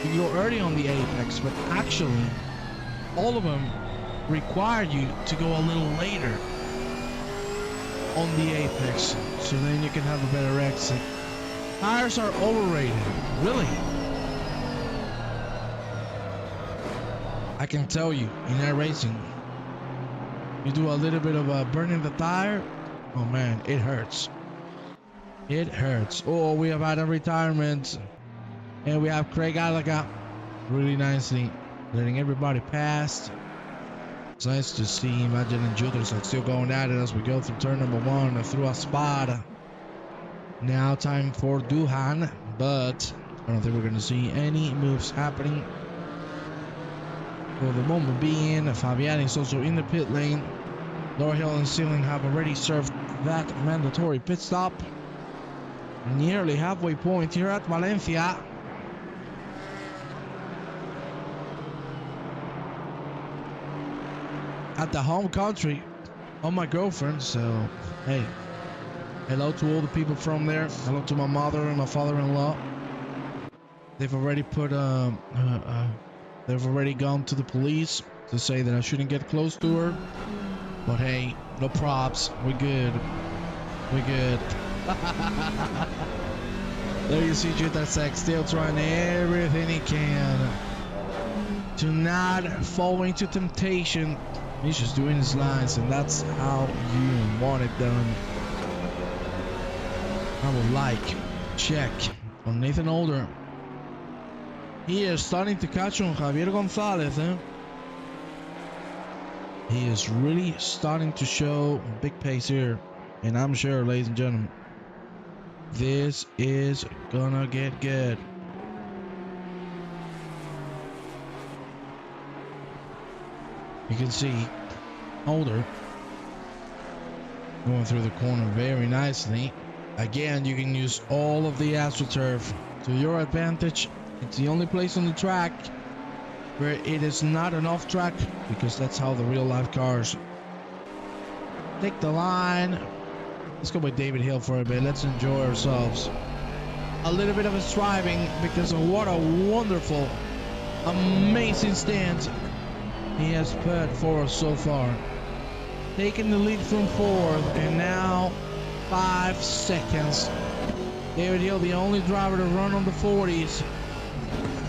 S3: You go early on the apex, but actually all of them require you to go a little later on the apex, so then you can have a better exit. Tires are overrated, really. I can tell you, in air racing, you do a little bit of burning the tire, oh man, it hurts. It hurts. Oh, we have had a retirement, and we have Craig Gallagher really nicely letting everybody pass. It's nice to see Imagine and Judas are still going at it as we go through turn number 1 through a spot. Now time for Duhan, but I don't think we're going to see any moves happening for the moment being. Fabiani is also in the pit lane. Laura Hill and Sealing have already served that mandatory pit stop. Nearly halfway point here at Valencia. At the home country of my girlfriend, so hey, hello to all the people from there. Hello to my mother and my father-in-law. They've already put they've already gone to the police to say that I shouldn't get close to her, but hey, no props, we're good, we're good. There you see Jutasek still trying everything he can to not fall into temptation. He's just doing his lines, and that's how you want it done. I would like check on Nathan Older. He is starting to catch on Javier Gonzalez. He is really starting to show big pace here, and I'm sure, ladies and gentlemen, this is gonna get good. You can see Holder going through the corner very nicely. Again, you can use all of the AstroTurf to your advantage. It's the only place on the track where it is not an off track, because that's how the real life cars take the line. Let's go with David Hill for a bit. Let's enjoy ourselves. A little bit of a striving, because of what a wonderful, amazing stance he has put for us so far. Taking the lead from 4th, and now 5 seconds. David Hill, the only driver to run on the 40s.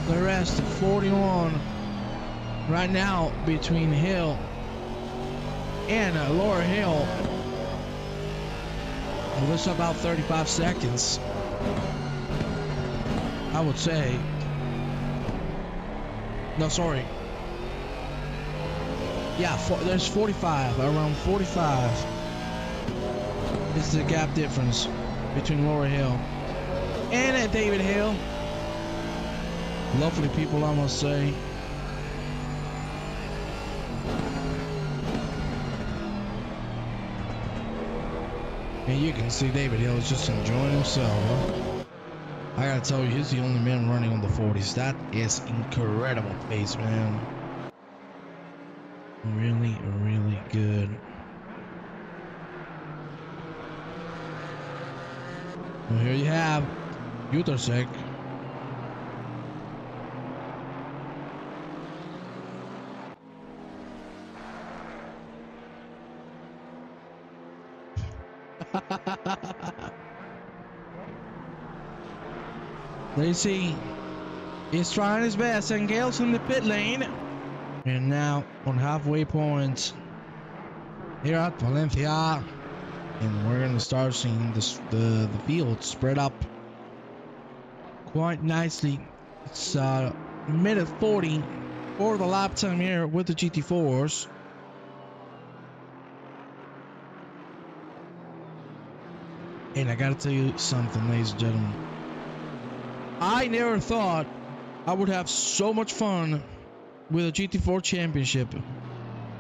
S3: The rest 41. Right now between Hill and Laura Hill. Well, this is about 35 seconds, I would say. No, sorry. Yeah, there's 45, around 45. This is the gap difference between Laura Hill and David Hill. Lovely people, I must say. And you can see David Hill is just enjoying himself. I gotta tell you, he's the only man running on the 40s. That is incredible pace, man. Really, really good. Well, here you have Jutasek. There you see He's trying his best, and Gale's in the pit lane. And now on halfway point here at Valencia. And we're going to start seeing this, the field spread up quite nicely. It's minute 40 for the lap time here with the GT4s. And I gotta tell you something, ladies and gentlemen. I never thought I would have so much fun with a GT4 championship.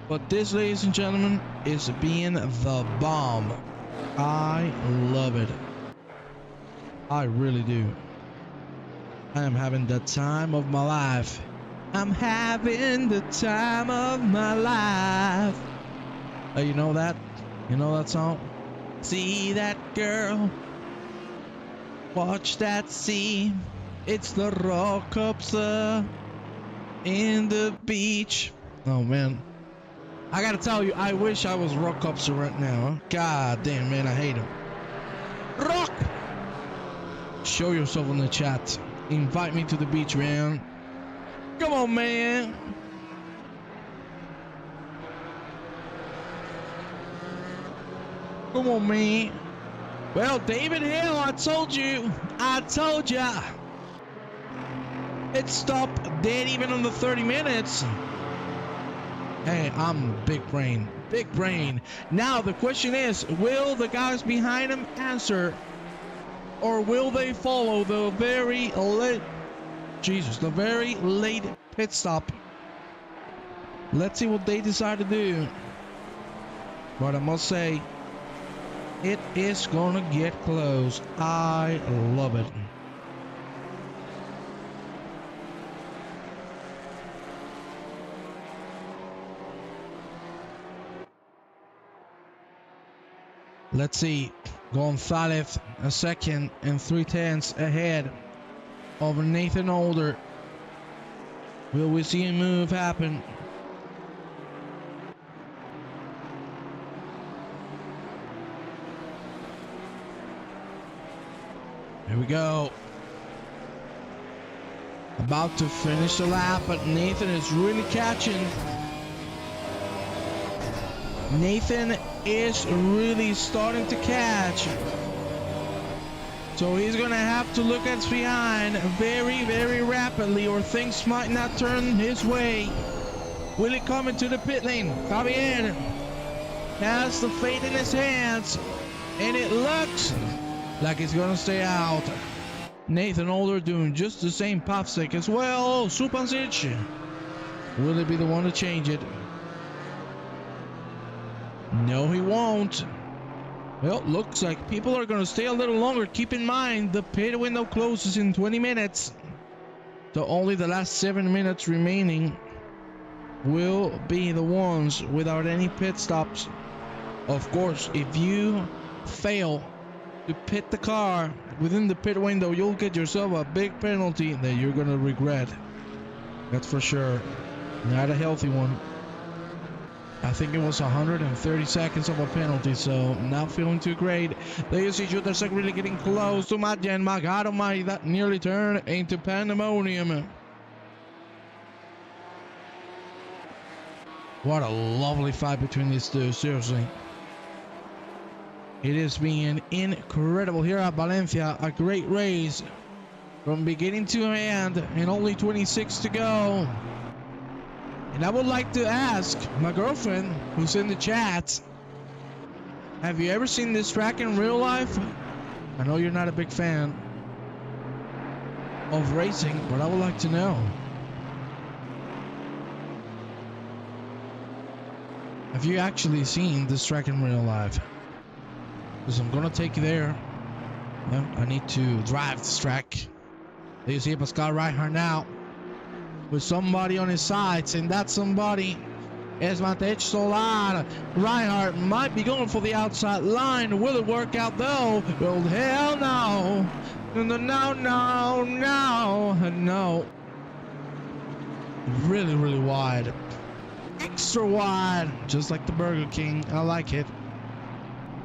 S3: But this, ladies and gentlemen, is being the bomb. I love it. I really do. I am having the time of my life. I'm having the time of my life. You know that? You know that song? See that girl, watch that scene. It's the rock cups in the beach. Oh man, I gotta tell you, I wish I was rock cups right now. God damn, man, I hate him. Rock! Show yourself in the chat. Invite me to the beach, man. Come on, man. Come on, man. Well, David Hill, I told you. I told ya. It stopped dead even on the 30 minutes. Hey, I'm big brain. Big brain. Now, the question is, will the guys behind him answer? Or will they follow the very late... Jesus, the very late pit stop? Let's see what they decide to do. But I must say, it is gonna get close. I love it. Let's see. Gonzalez a second and 3/10 ahead of Nathan Older. Will we see a move happen? Here we go. About to finish the lap, but Nathan is really catching. Nathan is really starting to catch. So he's gonna have to look at behind very, very rapidly, or things might not turn his way. Will he come into the pit lane? Javier has the fate in his hands, and it looks like he's gonna stay out. Nathan Older doing just the same popsick as well. Supancic, will he be the one to change it? No, he won't. Well, looks like people are gonna stay a little longer. Keep in mind, the pit window closes in 20 minutes. So only the last 7 minutes remaining will be the ones without any pit stops. Of course, if you fail to pit the car within the pit window, you'll get yourself a big penalty that you're gonna regret. That's for sure. Not a healthy one. I think it was 130 seconds of a penalty, so not feeling too great. There you see Jutasek really getting close to Madjen. My God almighty, that nearly turned into pandemonium. What a lovely fight between these two, seriously. It is being incredible here at Valencia. A great race from beginning to end, and only 26 to go. And I would like to ask my girlfriend, who's in the chat, have you ever seen this track in real life? I know you're not a big fan of racing, but I would like to know. Have you actually seen this track in real life? Because I'm gonna take you there. Well, I need to drive this track. There you see Pascal Reinhardt now, with somebody on his sides, and that somebody is Matej Solar. Reinhardt might be going for the outside line. Will it work out though? Well, hell no. No. Really, really wide. Extra wide. Just like the Burger King. I like it.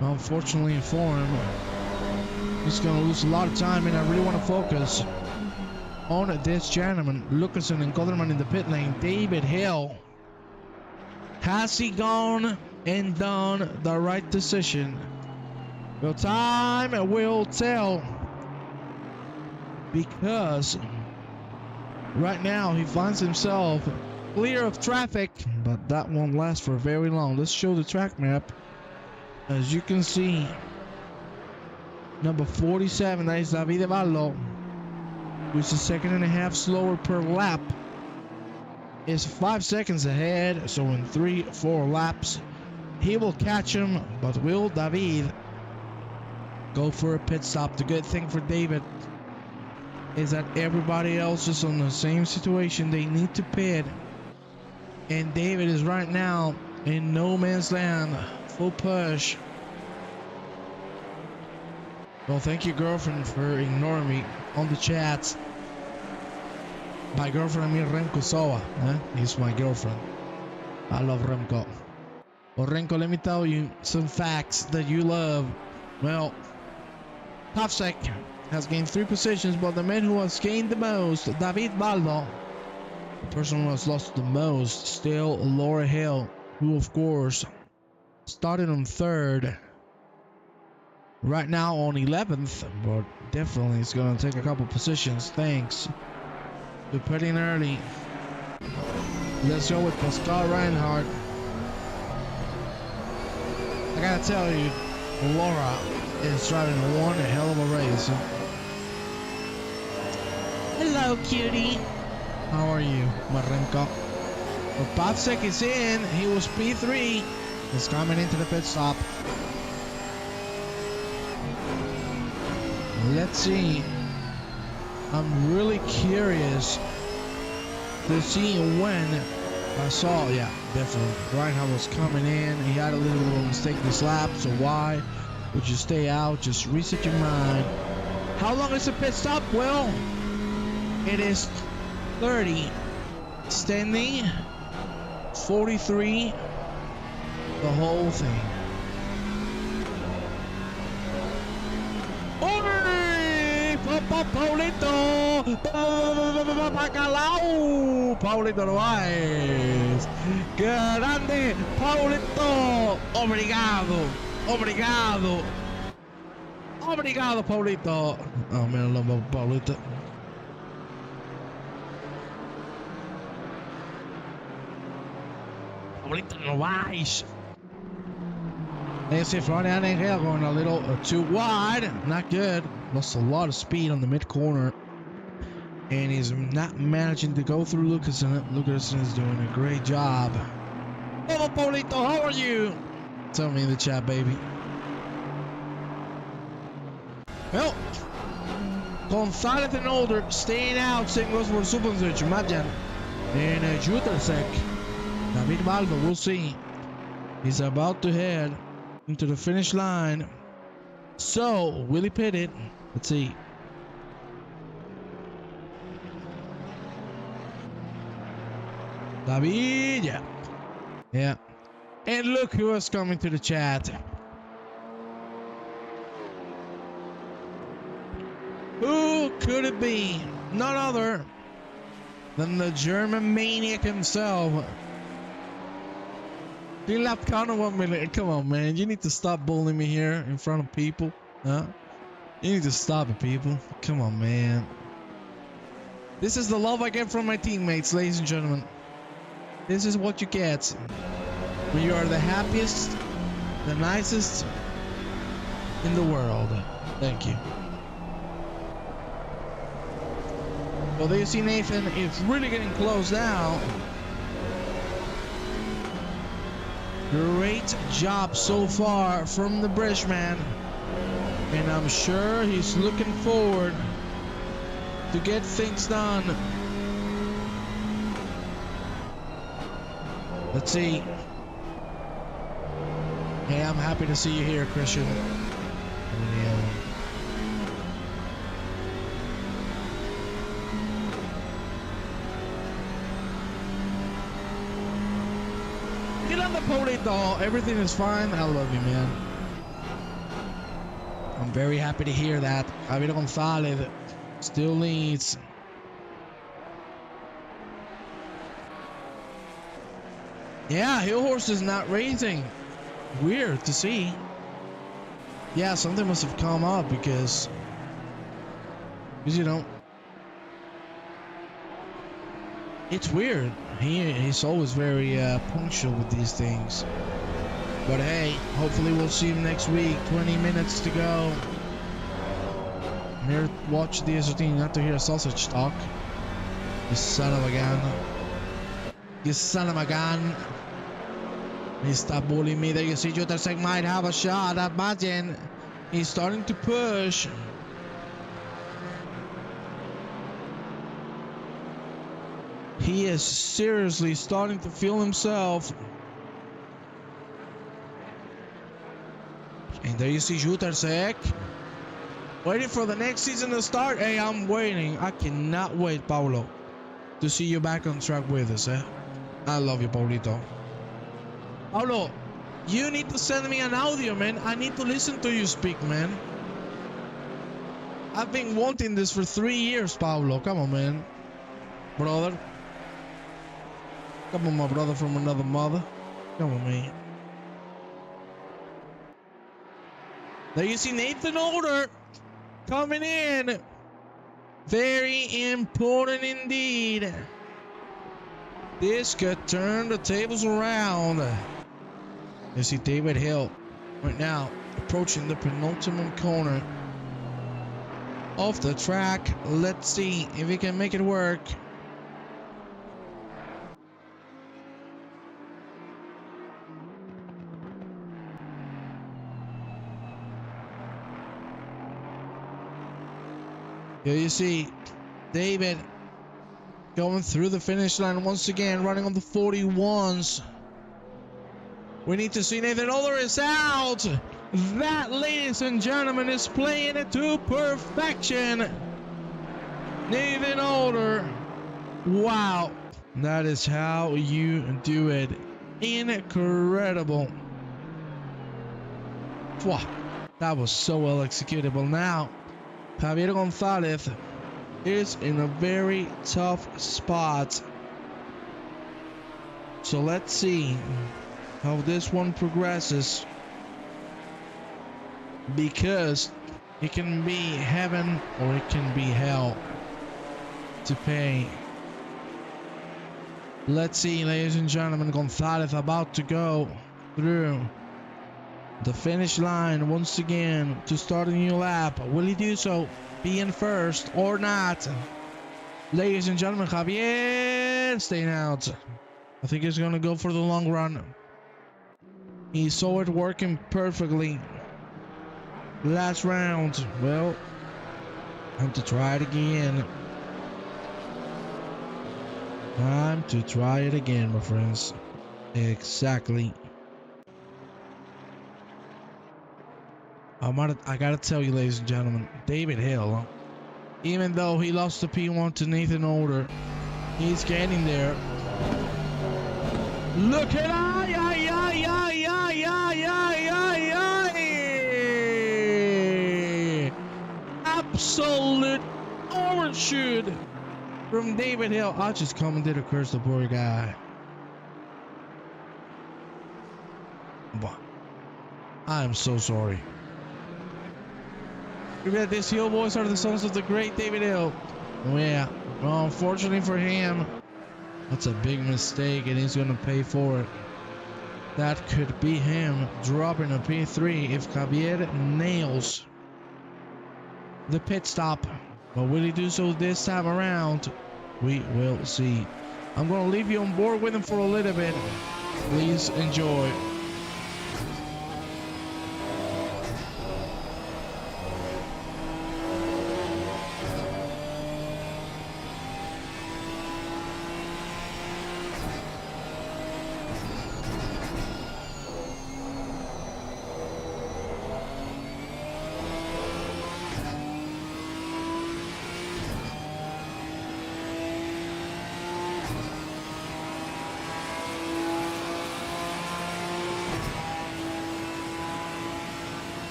S3: Unfortunately for him, he's going to lose a lot of time, and I really want to focus on this gentleman. Lucasen and Golderman in the pit lane. David Hill. Has he gone and done the right decision? Well, time will tell. Because right now he finds himself clear of traffic, but that won't last for very long. Let's show the track map. As you can see, number 47, that is David Ballo, who's a second and a half slower per lap, is 5 seconds ahead. So in 3-4 laps he will catch him, but will David go for a pit stop? The good thing for David is that everybody else is in the same situation. They need to pit, and David is right now in no man's land. Full push. Well, thank you, girlfriend, for ignoring me on the chats. By girlfriend, I mean Remco Soa. He's my girlfriend. I love Remco. Well, Remco, let me tell you some facts that you love. Well, Topsec has gained 3 positions, but the man who has gained the most, David Baldo, the person who has lost the most, still Laura Hill, who of course started on 3rd, right now on 11th, but definitely is going to take a couple positions thanks to putting early. Let's go with Pascal Reinhardt. I gotta tell you, Laura is driving one hell of a race. Hello, cutie. How are you, Marenko? Well, Pavsek is in. He was P3. He's coming into the pit stop. Let's see. I'm really curious to see when I saw, yeah, definitely. Reinhardt was coming in. He had a little mistake this lap, so why would you stay out? Just reset your mind. How long is the pit stop? Well, it is 30. Standing 43. The whole thing. Paulito! Bacalao! Paulito Novaes! Grande! Paulito! Obrigado! Obrigado! Obrigado, Paulito! Oh man, I love Paulito. Paulito Novaes! Let's see, Florian Angel going a little too wide. Not good. Lost a lot of speed on the mid corner. And he's not managing to go through Lucasen. Lucasen is doing a great job. Hello, Paulito. How are you? Tell me in the chat, baby. Well, Gonzalez and Older staying out. Same goes for Subonsic. Imagine. And Jutasek. David Baldo, we'll see. He's about to head into the finish line. So, will he pit it? Let's see. David, yeah. Yeah. And look who is coming to the chat. Who could it be? None other than the German maniac himself. You lapped counter 1 minute. Come on, man. You need to stop bullying me here in front of people. Huh? You need to stop it, people. Come on, man. This is the love I get from my teammates, ladies and gentlemen. This is what you get when you are the happiest, the nicest in the world. Thank you. Well, there you see, Nathan. It's really getting close now. Great job so far from the Bridgeman. And I'm sure he's looking forward to get things done. Let's see. Hey, I'm happy to see you here, Christian. Get on the pony, doll. Everything is fine. I love you, man. I'm very happy to hear that. Javier Gonzalez still leads Yeah, Hill Horse is not racing. Weird to see. Yeah, something must have come up because you know, it's weird. He's always very punctual with these things. But hey, hopefully we'll see him next week. 20 minutes to go. I'm here to watch the S13, not to hear a sausage talk. You son of a gun. You son of a gun. He stopped bullying me. There you see Jutasek might have a shot. Imagine. He's starting to push. He is seriously starting to feel himself. And there you see Jutasek. Waiting for the next season to start. Hey, I'm waiting. I cannot wait, Paulo, to see you back on track with us, eh? I love you, Paulito. Paulo, you need to send me an audio, man. I need to listen to you speak, man. I've been wanting this for 3 years, Paulo. Come on, man. Brother. Come on, my brother from another mother. Come on, man. There you see Nathan Older coming in. Very important indeed. This could turn the tables around. You see David Hill right now approaching the penultimate corner of the track. Let's see if he can make it work. Here you see David going through the finish line once again, running on the 41s. We need to see Nathan Older is out. That, ladies and gentlemen, is playing it to perfection. Nathan Older. Wow. That is how you do it. Incredible. Wow. That was so well executable. Now, Javier Gonzalez is in a very tough spot. So let's see how this one progresses, because it can be heaven or it can be hell to pay. Let's see, ladies and gentlemen, Gonzalez about to go through the finish line once again to start a new lap. Will he do so, being first or not? Ladies and gentlemen, Javier staying out. I think he's gonna go for the long run. He saw it working perfectly last round. Well, time to try it again. Time to try it again, my friends. Exactly. I gotta tell you, ladies and gentlemen, David Hill, even though he lost the P1 to Nathan Older, he's getting there. Look at absolute overshoot from David Hill. I just commented a curse the poor guy. But I'm so sorry. Remember, these Hill boys are the sons of the great David Hill. Oh yeah. Well, unfortunately for him, that's a big mistake, and he's gonna pay for it. That could be him dropping a P3 if Javier nails the pit stop. But will he do so this time around? We will see. I'm gonna leave you on board with him for a little bit. Please enjoy.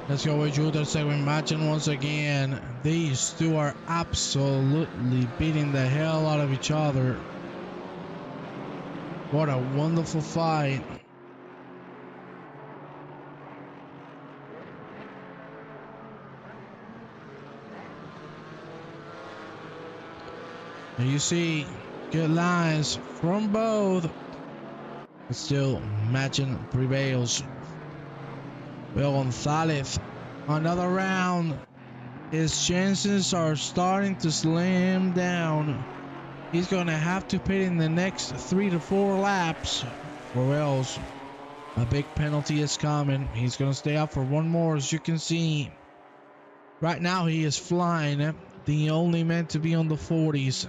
S3: Let's go with Judah segment matching once again. These two are absolutely beating the hell out of each other. What a wonderful fight. And you see good lines from both. But still matching prevails. Well, Gonzalez, another round. His chances are starting to slim down. He's going to have to pit in the next 3 to 4 laps, or else a big penalty is coming. He's going to stay up for one more, as you can see. Right now, he is flying. The only meant to be on the 40s.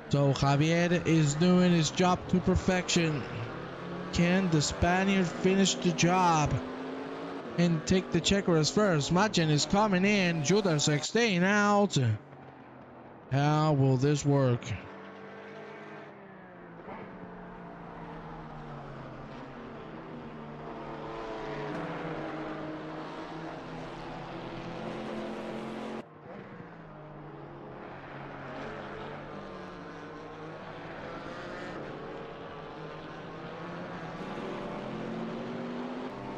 S3: So Javier is doing his job to perfection. Can the Spaniard finish the job and take the checkers first? Machen is coming in. Judasek staying out. How will this work?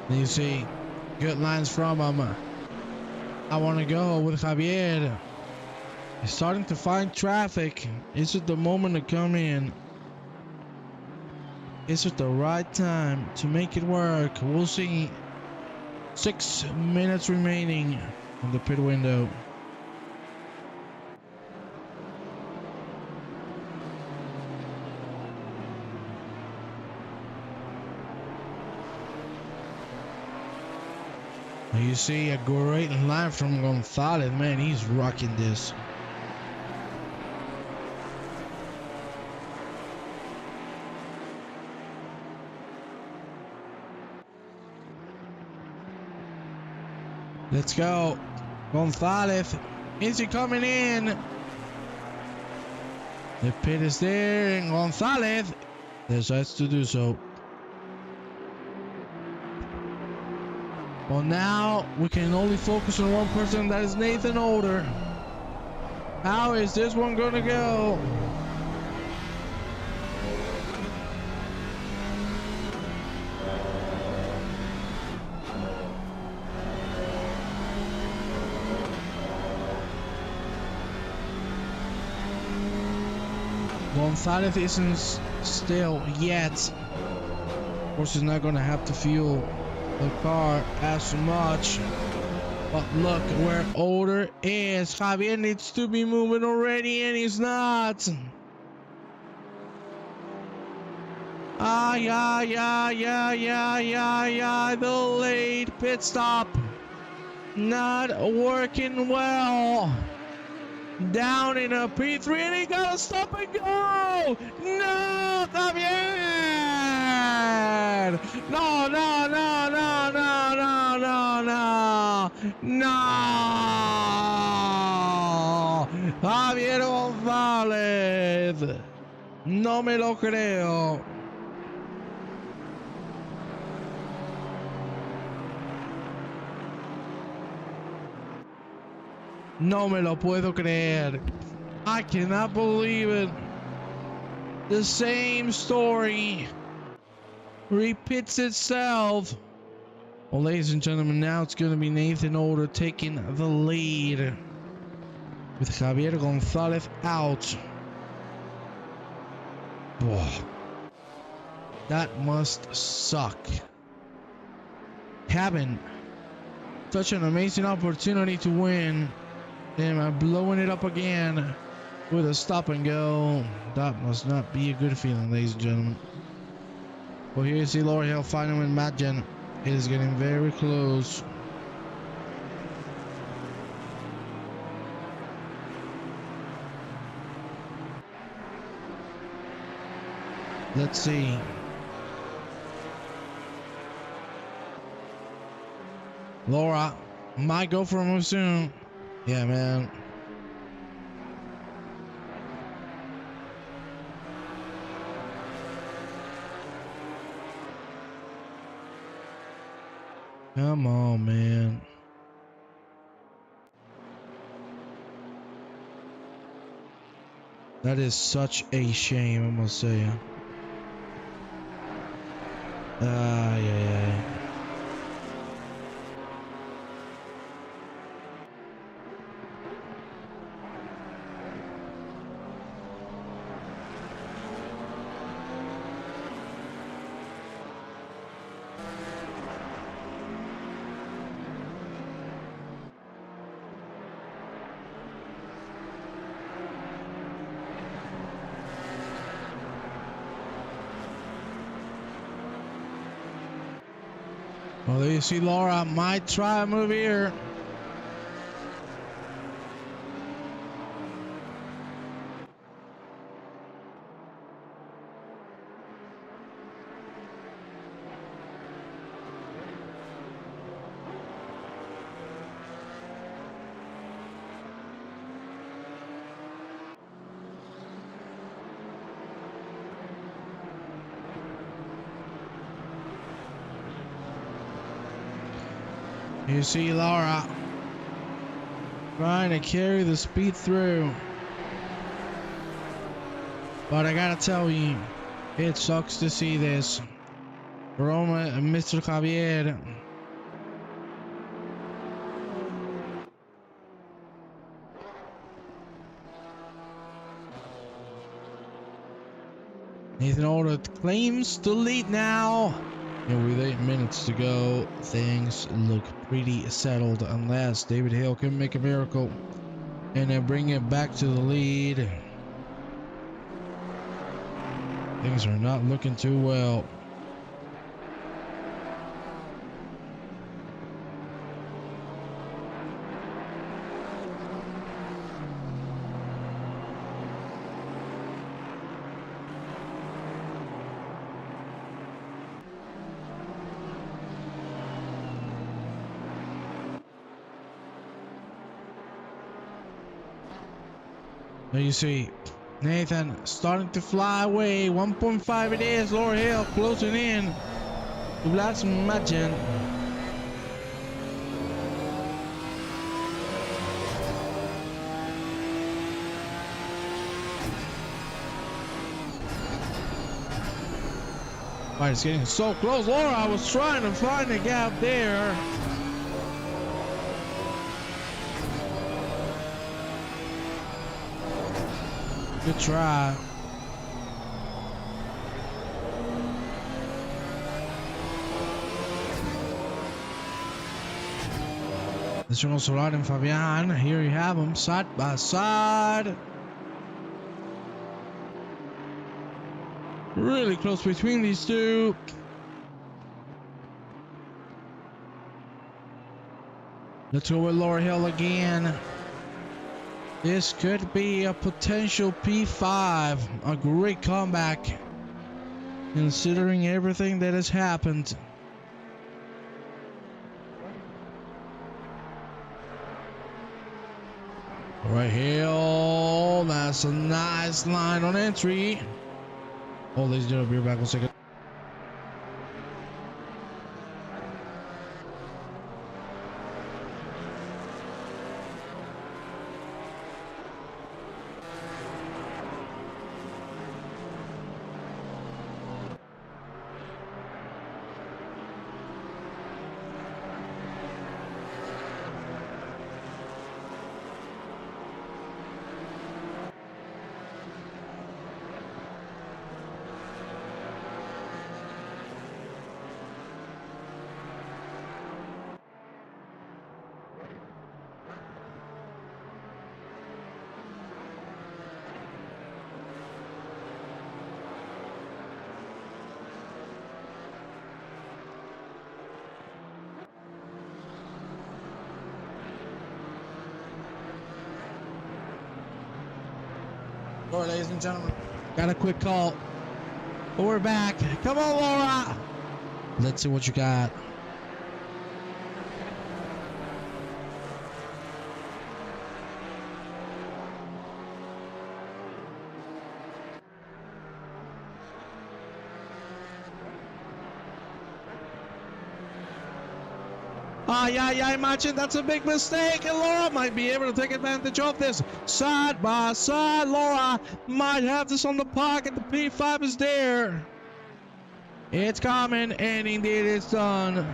S3: You see good lines from him. I want to go with Javier. He's starting to find traffic. Is it the moment to come in? Is it the right time to make it work? We'll see. 6 minutes remaining on the pit window. You see a great line from Gonzalez. Man, he's rocking this. Let's go. Gonzalez. Is he coming in? The pit is there, and Gonzalez decides to do so. Well, now we can only focus on one person, that is Nathan Older. How is this one gonna go? Gonzalez isn't still yet. Of course, he's not gonna have to fuel the car as much, but look where Older is. Javier needs to be moving already, and he's not. The late pit stop not working well. Down in a P3, and he gotta stop and go. No, Javier. No. Javier González. No me lo creo. No me lo puedo creer. I cannot believe it. The same story repeats itself. Well, ladies and gentlemen, now it's going to be Nathan Older taking the lead with Javier González out. Whoa. That must suck. Having such an amazing opportunity to win, and I'm blowing it up again with a stop and go. That must not be a good feeling, ladies and gentlemen. Well, here you see Laura Hill fighting with Madgen. It is getting very close. Let's see. Laura might go for a move soon. Yeah, man. Come on, man. That is such a shame, I must say. Yeah. Well, there you see Laura might try a move here. You see Laura trying to carry the speed through. But I gotta tell you, it sucks to see this. Roma and Mr. Javier. Nathan Order claims the lead now. And with 8 minutes to go, things look pretty settled unless David Hill can make a miracle and then bring it back to the lead. Things are not looking too well. Now you see Nathan starting to fly away. 1.5 it is. Laura Hill closing in to Vlad's Magin. Right, it's getting so close. Laura was trying to find a gap there. Good try. This one also right in Fabian. Here you have them side by side. Really close between these two. Let's go with Laura Hill again. This could be a potential P5, a great comeback, considering everything that has happened. Right here, oh, that's a nice line on entry. Oh, ladies and gentlemen, be back 1 second. All right, ladies and gentlemen, got a quick call. But we're back. Come on, Laura. Let's see what you got. Yeah, imagine that's a big mistake, and Laura might be able to take advantage of this. Side by side, Laura might have this on the pocket. The P5 is there. It's coming, and indeed it's done.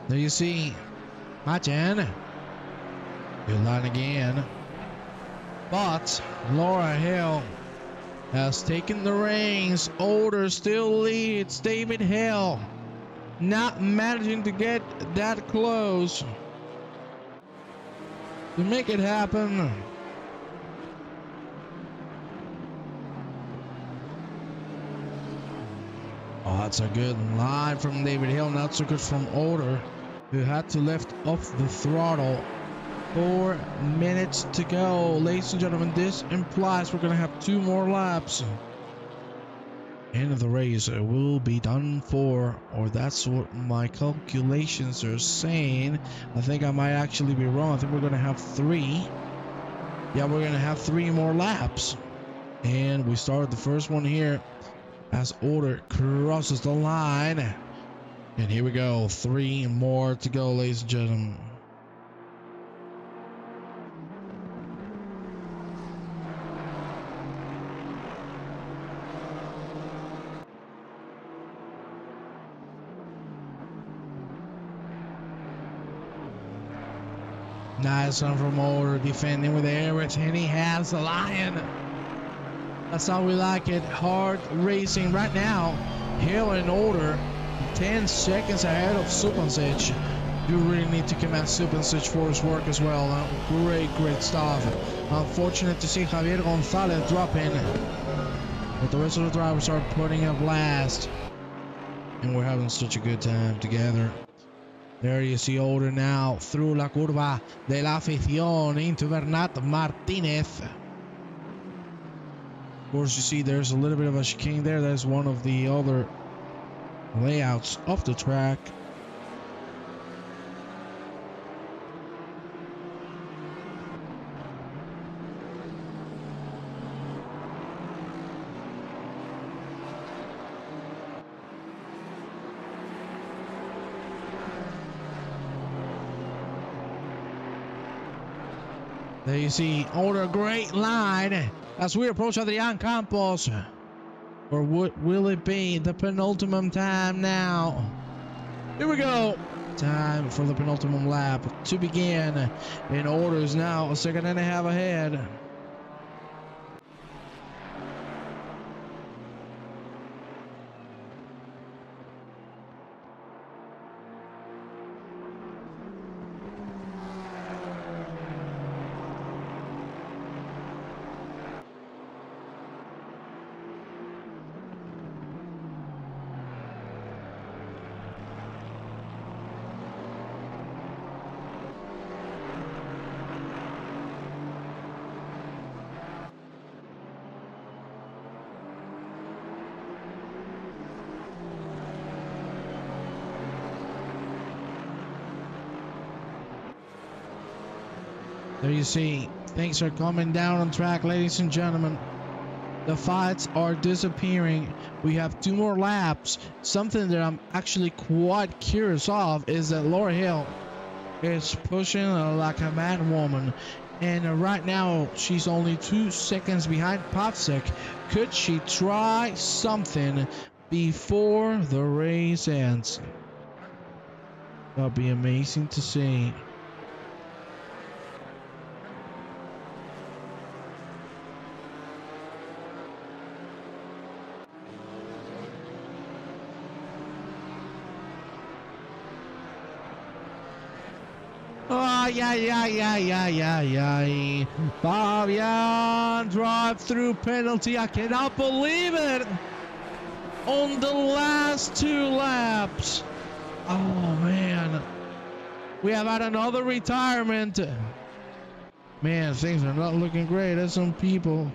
S3: There you see, Martin. Good line again. But Laura Hill has taken the reins. Older still leads. David Hill not managing to get that close to make it happen. Oh, that's a good line from David Hill. Not so good from Older, who had to lift off the throttle. 4 minutes to go. Ladies and gentlemen, this implies we're going to have 2 more laps. End of the race will be done for, or that's what my calculations are saying. I think I might actually be wrong. I think we're going to have 3. Yeah, we're going to have 3 more laps. And we started the first one here as Older crosses the line. And here we go. 3 more to go, ladies and gentlemen. Nice one from Older, defending with everything he has. The Lion. That's how we like it. Hard racing right now. Hill and Older 10 seconds ahead of Supancic. You really need to commend Supancic for his work as well. Great stuff. Unfortunate to see Javier Gonzalez drop in, but the rest of the drivers are putting up last, and we're having such a good time together. There you see Older now through la curva de la afición into Bernat Martinez. Of course, you see there's a little bit of a chicane there. That's one of the other layouts of the track. There you see Older, great line as we approach Adrian Campos. Or will it be the penultimate time now? Here we go. Time for the penultimate lap to begin. And Older is now a second and a half ahead. There you see, things are coming down on track, ladies and gentlemen. The fights are disappearing. We have 2 more laps. Something that I'm actually quite curious of is that Laura Hill is pushing like a mad woman. And right now, she's only 2 seconds behind Pavsek. Could she try something before the race ends? That'll be amazing to see. Fabian, drive-through penalty. I cannot believe it. On the last 2 laps. Oh, man. We have had another retirement. Man, things are not looking great. There's some people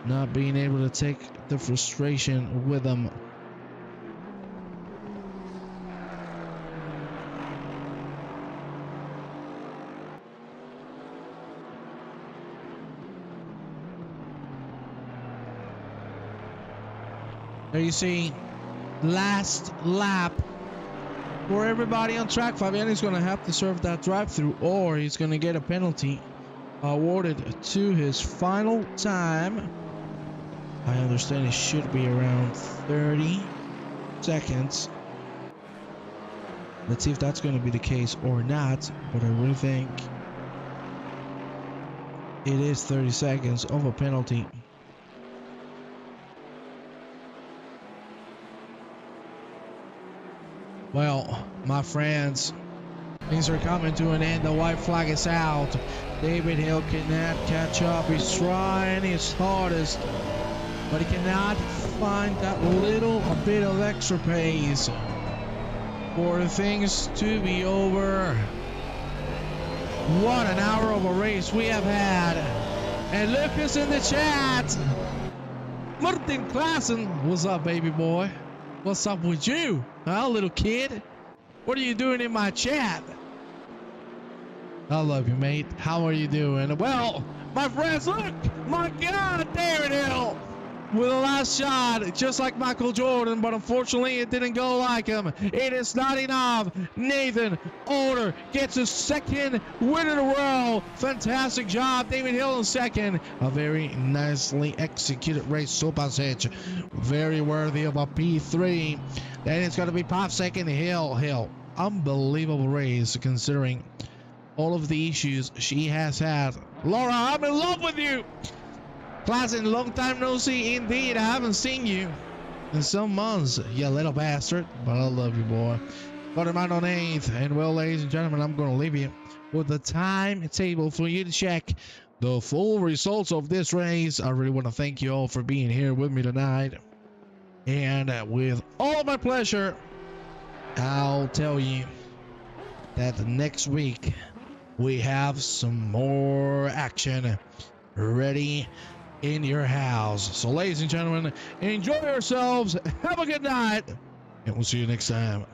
S3: not being able to take the frustration with them. There you see, last lap for everybody on track. Fabian is going to have to serve that drive-through, or he's going to get a penalty awarded to his final time. I understand it should be around 30 seconds. Let's see if that's going to be the case or not, but I really think it is 30 seconds of a penalty. Well, my friends, things are coming to an end. The white flag is out. David Hill cannot catch up. He's trying his hardest, but he cannot find that little bit of extra pace for things to be over. What an hour of a race we have had. And Lucas in the chat. Martin Klassen, what's up, baby boy? What's up with you, huh, little kid? What are you doing in my chat? I love you, mate. How are you doing? Well, my friends, look! My God, David Hill with the last shot, just like Michael Jordan, but unfortunately it didn't go like him. It is not enough. Nathan Older gets his second win in a row. Fantastic job, David Hill in second. A very nicely executed race, so passage. Very worthy of a P3. Then it's going to be Pop second. Hill. Unbelievable race considering all of the issues she has had. Laura, I'm in love with you. Klassen, long time no see indeed. I haven't seen you in some months, you little bastard. But I love you, boy. Got him out on 8th. And well, ladies and gentlemen, I'm going to leave you with the timetable for you to check the full results of this race. I really want to thank you all for being here with me tonight. And with all of my pleasure, I'll tell you that next week we have some more action ready in your house. So ladies and gentlemen, enjoy yourselves, have a good night, and we'll see you next time.